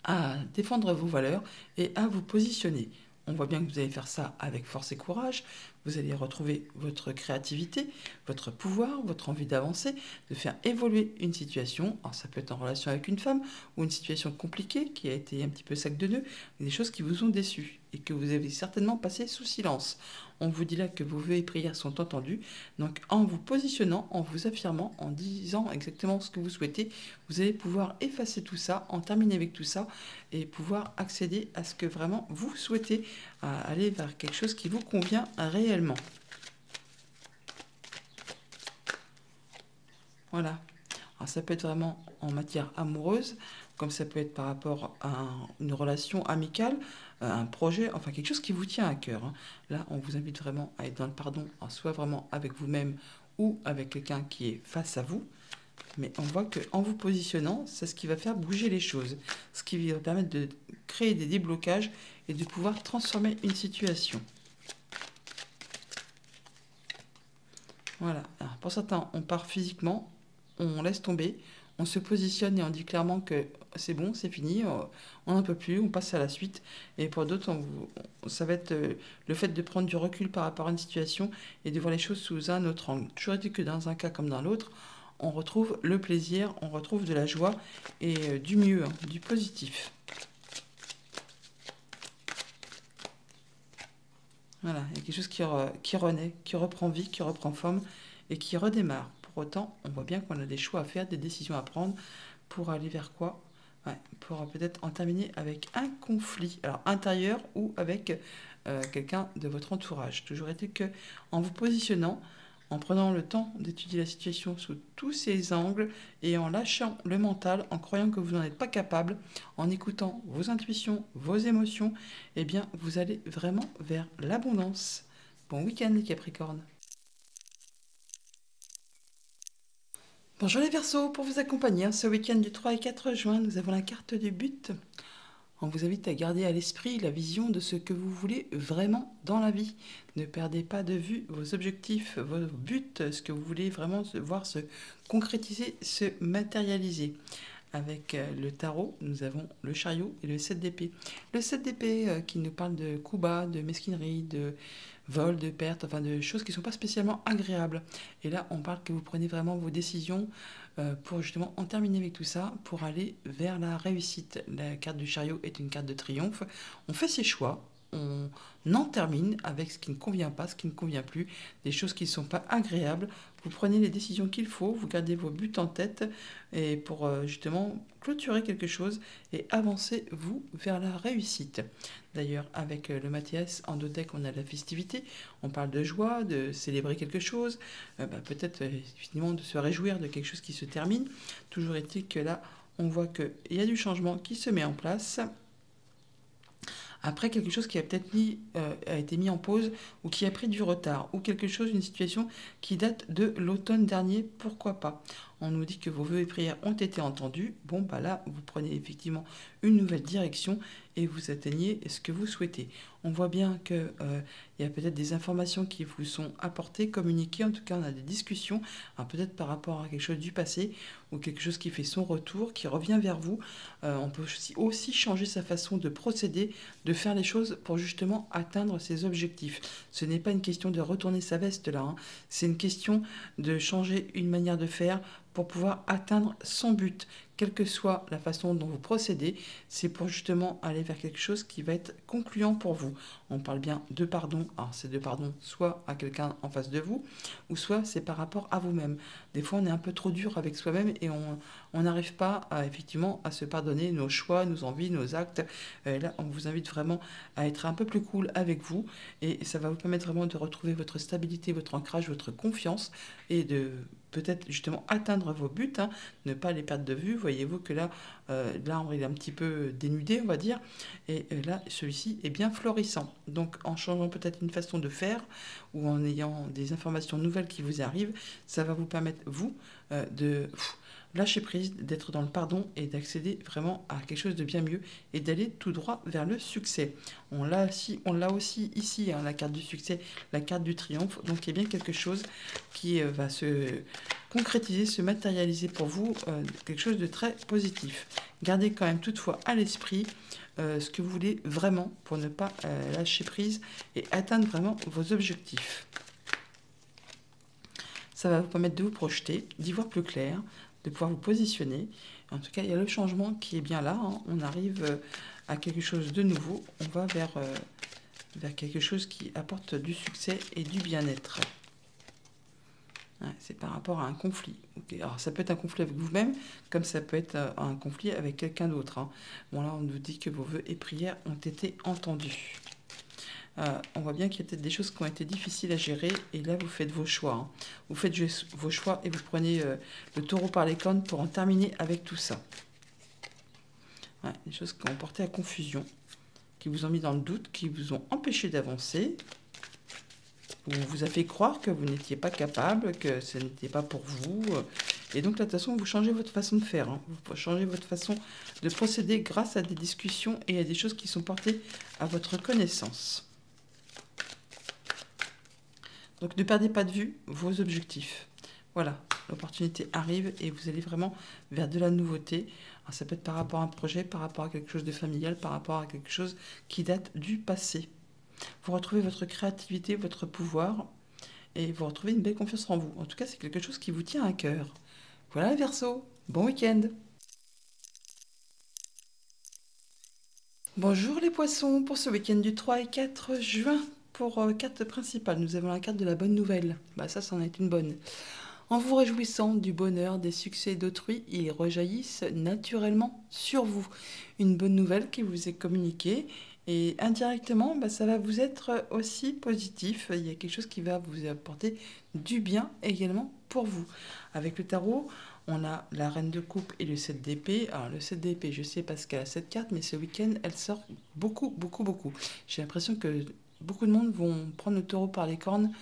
à défendre vos valeurs et à vous positionner. On voit bien que vous allez faire ça avec force et courage. Vous allez retrouver votre créativité, votre pouvoir, votre envie d'avancer, de faire évoluer une situation. Alors ça peut être en relation avec une femme ou une situation compliquée qui a été un petit peu sac de nœuds, des choses qui vous ont déçu et que vous avez certainement passé sous silence. On vous dit là que vos vœux et prières sont entendus. Donc en vous positionnant, en vous affirmant, en disant exactement ce que vous souhaitez, vous allez pouvoir effacer tout ça, en terminer avec tout ça et pouvoir accéder à ce que vraiment vous souhaitez, à aller vers quelque chose qui vous convient réellement. Voilà. Alors ça peut être vraiment en matière amoureuse, comme ça peut être par rapport à une relation amicale, un projet, enfin quelque chose qui vous tient à cœur. Là, on vous invite vraiment à être dans le pardon, soit vraiment avec vous-même ou avec quelqu'un qui est face à vous. Mais on voit qu'en vous positionnant, c'est ce qui va faire bouger les choses, ce qui va permettre de créer des déblocages et de pouvoir transformer une situation. Voilà. Alors, pour certains, on part physiquement, on laisse tomber, on se positionne et on dit clairement que c'est bon, c'est fini, on n'en peut plus, on passe à la suite. Et pour d'autres, ça va être le fait de prendre du recul par rapport à une situation et de voir les choses sous un autre angle. Toujours dit que dans un cas comme dans l'autre, on retrouve le plaisir, on retrouve de la joie et du mieux, du positif. Voilà, il y a quelque chose qui renaît, qui reprend vie, qui reprend forme et qui redémarre. Pour autant, on voit bien qu'on a des choix à faire, des décisions à prendre pour aller vers quoi? Pour peut-être en terminer avec un conflit, alors intérieur ou avec quelqu'un de votre entourage. Toujours est-il que en vous positionnant, en prenant le temps d'étudier la situation sous tous ses angles et en lâchant le mental, en croyant que vous n'en êtes pas capable, en écoutant vos intuitions, vos émotions, eh bien, vous allez vraiment vers l'abondance. Bon week-end les Capricornes. Bonjour les Verseaux, pour vous accompagner ce week-end du 3 et 4 juin, nous avons la carte du but. On vous invite à garder à l'esprit la vision de ce que vous voulez vraiment dans la vie. Ne perdez pas de vue vos objectifs, vos buts, ce que vous voulez vraiment voir se concrétiser, se matérialiser. Avec le tarot, nous avons le chariot et le 7 d'épée. Le 7 d'épée qui nous parle de coups bas, de mesquinerie, de vol, de perte, enfin de choses qui ne sont pas spécialement agréables. Et là, on parle que vous prenez vraiment vos décisions pour justement en terminer avec tout ça, pour aller vers la réussite. La carte du chariot est une carte de triomphe. On fait ses choix, on en termine avec ce qui ne convient pas, ce qui ne convient plus, des choses qui ne sont pas agréables. Vous prenez les décisions qu'il faut, vous gardez vos buts en tête et pour justement clôturer quelque chose et avancer vous vers la réussite. D'ailleurs, avec le Mathias en deck, on a la festivité, on parle de joie, de célébrer quelque chose, peut-être finalement de se réjouir de quelque chose qui se termine. Toujours est-il que là, on voit qu'il y a du changement qui se met en place. Après quelque chose qui a peut-être a été mis en pause ou qui a pris du retard ou quelque chose, une situation qui date de l'automne dernier, pourquoi pas. On nous dit que vos vœux et prières ont été entendus. Bon, bah là, vous prenez effectivement une nouvelle direction et vous atteignez ce que vous souhaitez. On voit bien qu'il y a peut-être des informations qui vous sont apportées, communiquées. En tout cas, on a des discussions, peut-être par rapport à quelque chose du passé ou quelque chose qui fait son retour, qui revient vers vous. On peut aussi changer sa façon de procéder, de faire les choses pour justement atteindre ses objectifs. Ce n'est pas une question de retourner sa veste là, hein. C'est une question de changer une manière de faire pour pouvoir atteindre son but. Quelle que soit la façon dont vous procédez, c'est pour justement aller vers quelque chose qui va être concluant pour vous. On parle bien de pardon. Alors c'est de pardon soit à quelqu'un en face de vous, ou soit c'est par rapport à vous-même. Des fois on est un peu trop dur avec soi-même et on n'arrive pas effectivement à se pardonner nos choix, nos envies, nos actes. Là on vous invite vraiment à être un peu plus cool avec vous et ça va vous permettre vraiment de retrouver votre stabilité, votre ancrage, votre confiance et de peut-être justement atteindre vos buts, hein, ne pas les perdre de vue. Voyez-vous que là, l'arbre il est un petit peu dénudé, on va dire, et là, celui-ci est bien florissant. Donc, en changeant peut-être une façon de faire ou en ayant des informations nouvelles qui vous arrivent, ça va vous permettre, vous, de lâcher prise, d'être dans le pardon et d'accéder vraiment à quelque chose de bien mieux et d'aller tout droit vers le succès. On l'a aussi ici, hein, la carte du succès, la carte du triomphe. Donc, il y a bien quelque chose qui va se concrétiser, se matérialiser pour vous, quelque chose de très positif. Gardez quand même toutefois à l'esprit ce que vous voulez vraiment pour ne pas lâcher prise et atteindre vraiment vos objectifs. Ça va vous permettre de vous projeter, d'y voir plus clair, de pouvoir vous positionner. En tout cas, il y a le changement qui est bien là, hein. On arrive à quelque chose de nouveau. On va vers quelque chose qui apporte du succès et du bien-être. Ouais, c'est par rapport à un conflit. Okay. Alors, ça peut être un conflit avec vous-même, comme ça peut être un conflit avec quelqu'un d'autre, hein. Bon, là, on nous dit que vos vœux et prières ont été entendus. On voit bien qu'il y a peut-être des choses qui ont été difficiles à gérer, et là, vous faites vos choix, hein. Vous faites vos choix et vous prenez le taureau par les cornes pour en terminer avec tout ça. Ouais, des choses qui ont porté à confusion, qui vous ont mis dans le doute, qui vous ont empêché d'avancer. On vous a fait croire que vous n'étiez pas capable, que ce n'était pas pour vous. Et donc, là, de toute façon, vous changez votre façon de faire, hein. Vous changez votre façon de procéder grâce à des discussions et à des choses qui sont portées à votre connaissance. Donc, ne perdez pas de vue vos objectifs. Voilà, l'opportunité arrive et vous allez vraiment vers de la nouveauté. Alors, ça peut être par rapport à un projet, par rapport à quelque chose de familial, par rapport à quelque chose qui date du passé. Vous retrouvez votre créativité, votre pouvoir, et vous retrouvez une belle confiance en vous. En tout cas, c'est quelque chose qui vous tient à cœur. Voilà, Verseau, bon week-end. Bonjour les poissons, pour ce week-end du 3 et 4 juin, pour carte principale, nous avons la carte de la bonne nouvelle. Bah ça, c'en est une bonne. En vous réjouissant du bonheur, des succès d'autrui, ils rejaillissent naturellement sur vous. Une bonne nouvelle qui vous est communiquée. Et indirectement, ça va vous être aussi positif. Il y a quelque chose qui va vous apporter du bien également pour vous. Avec le tarot, on a la reine de coupe et le 7 d'épée. Alors le 7 d'épée, je sais parce qu'elle a cette carte, mais ce week-end, elle sort beaucoup, beaucoup, beaucoup. J'ai l'impression que beaucoup de monde vont prendre le taureau par les cornes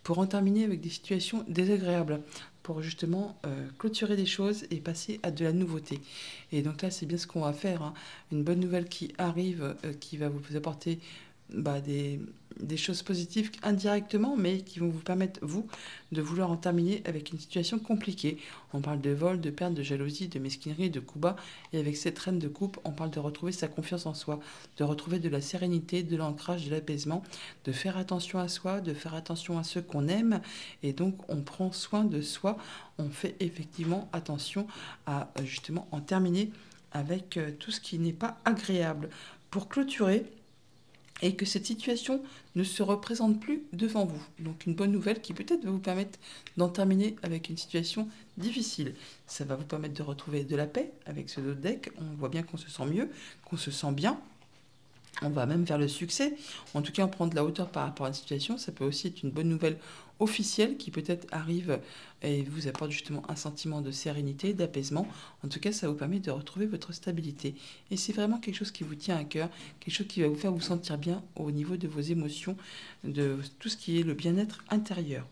pour en terminer avec des situations désagréables. pour justement clôturer des choses et passer à de la nouveauté. Et donc là, c'est bien ce qu'on va faire, hein. Une bonne nouvelle qui arrive, qui va vous apporter des choses positives indirectement, mais qui vont vous permettre, vous, de vouloir en terminer avec une situation compliquée. On parle de vol, de perte, de jalousie, de mesquinerie, de coups bas. Et avec cette reine de coupe, on parle de retrouver sa confiance en soi, de retrouver de la sérénité, de l'ancrage, de l'apaisement, de faire attention à soi, de faire attention à ceux qu'on aime. Et donc, on prend soin de soi. On fait effectivement attention à justement en terminer avec tout ce qui n'est pas agréable. Pour clôturer, et que cette situation ne se représente plus devant vous. Donc une bonne nouvelle qui peut-être va vous permettre d'en terminer avec une situation difficile. Ça va vous permettre de retrouver de la paix avec ce dos de deck. On voit bien qu'on se sent mieux, qu'on se sent bien. On va même vers le succès. En tout cas, on prend de la hauteur par rapport à une situation. Ça peut aussi être une bonne nouvelle officielle qui peut-être arrive et vous apporte justement un sentiment de sérénité, d'apaisement. En tout cas, ça vous permet de retrouver votre stabilité. Et c'est vraiment quelque chose qui vous tient à cœur, quelque chose qui va vous faire vous sentir bien au niveau de vos émotions, de tout ce qui est le bien-être intérieur.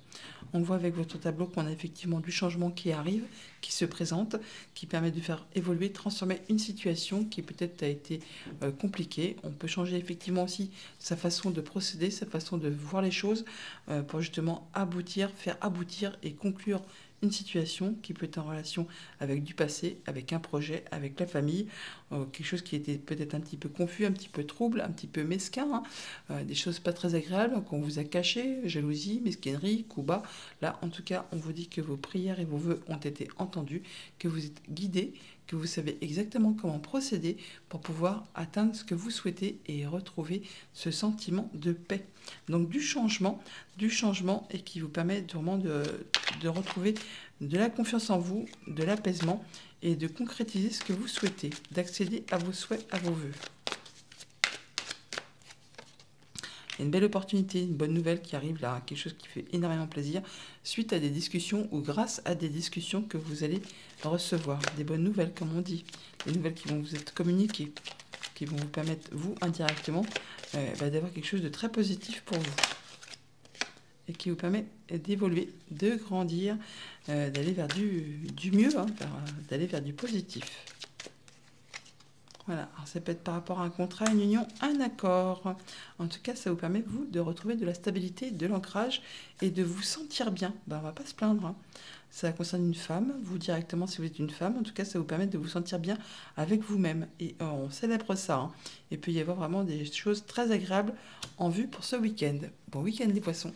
On voit avec votre tableau qu'on a effectivement du changement qui arrive, qui se présente, qui permet de faire évoluer, transformer une situation qui peut-être a été compliquée. On peut changer effectivement aussi sa façon de procéder, sa façon de voir les choses pour justement aboutir, faire aboutir et conclure une situation qui peut être en relation avec du passé, avec un projet, avec la famille, quelque chose qui était peut-être un petit peu confus, un petit peu trouble, un petit peu mesquin, hein, des choses pas très agréables qu'on vous a cachées, jalousie, mesquinerie, coups bas. Là, en tout cas, on vous dit que vos prières et vos vœux ont été entendus, que vous êtes guidés, que vous savez exactement comment procéder pour pouvoir atteindre ce que vous souhaitez et retrouver ce sentiment de paix. Donc du changement et qui vous permet vraiment de retrouver de la confiance en vous, de l'apaisement et de concrétiser ce que vous souhaitez, d'accéder à vos souhaits, à vos vœux. Il y a une belle opportunité, une bonne nouvelle qui arrive là, quelque chose qui fait énormément plaisir, suite à des discussions ou grâce à des discussions que vous allez recevoir. Des bonnes nouvelles, comme on dit, des nouvelles qui vont vous être communiquées, qui vont vous permettre, vous, indirectement, d'avoir quelque chose de très positif pour vous. Et qui vous permet d'évoluer, de grandir, d'aller vers du mieux, hein, d'aller vers du positif. Voilà, alors ça peut être par rapport à un contrat, une union, un accord. En tout cas, ça vous permet, vous, de retrouver de la stabilité, de l'ancrage et de vous sentir bien. On ne va pas se plaindre, hein. Ça concerne une femme, vous directement si vous êtes une femme. En tout cas, ça vous permet de vous sentir bien avec vous-même. Et on célèbre ça, hein. Il peut y avoir vraiment des choses très agréables en vue pour ce week-end. Bon week-end les poissons.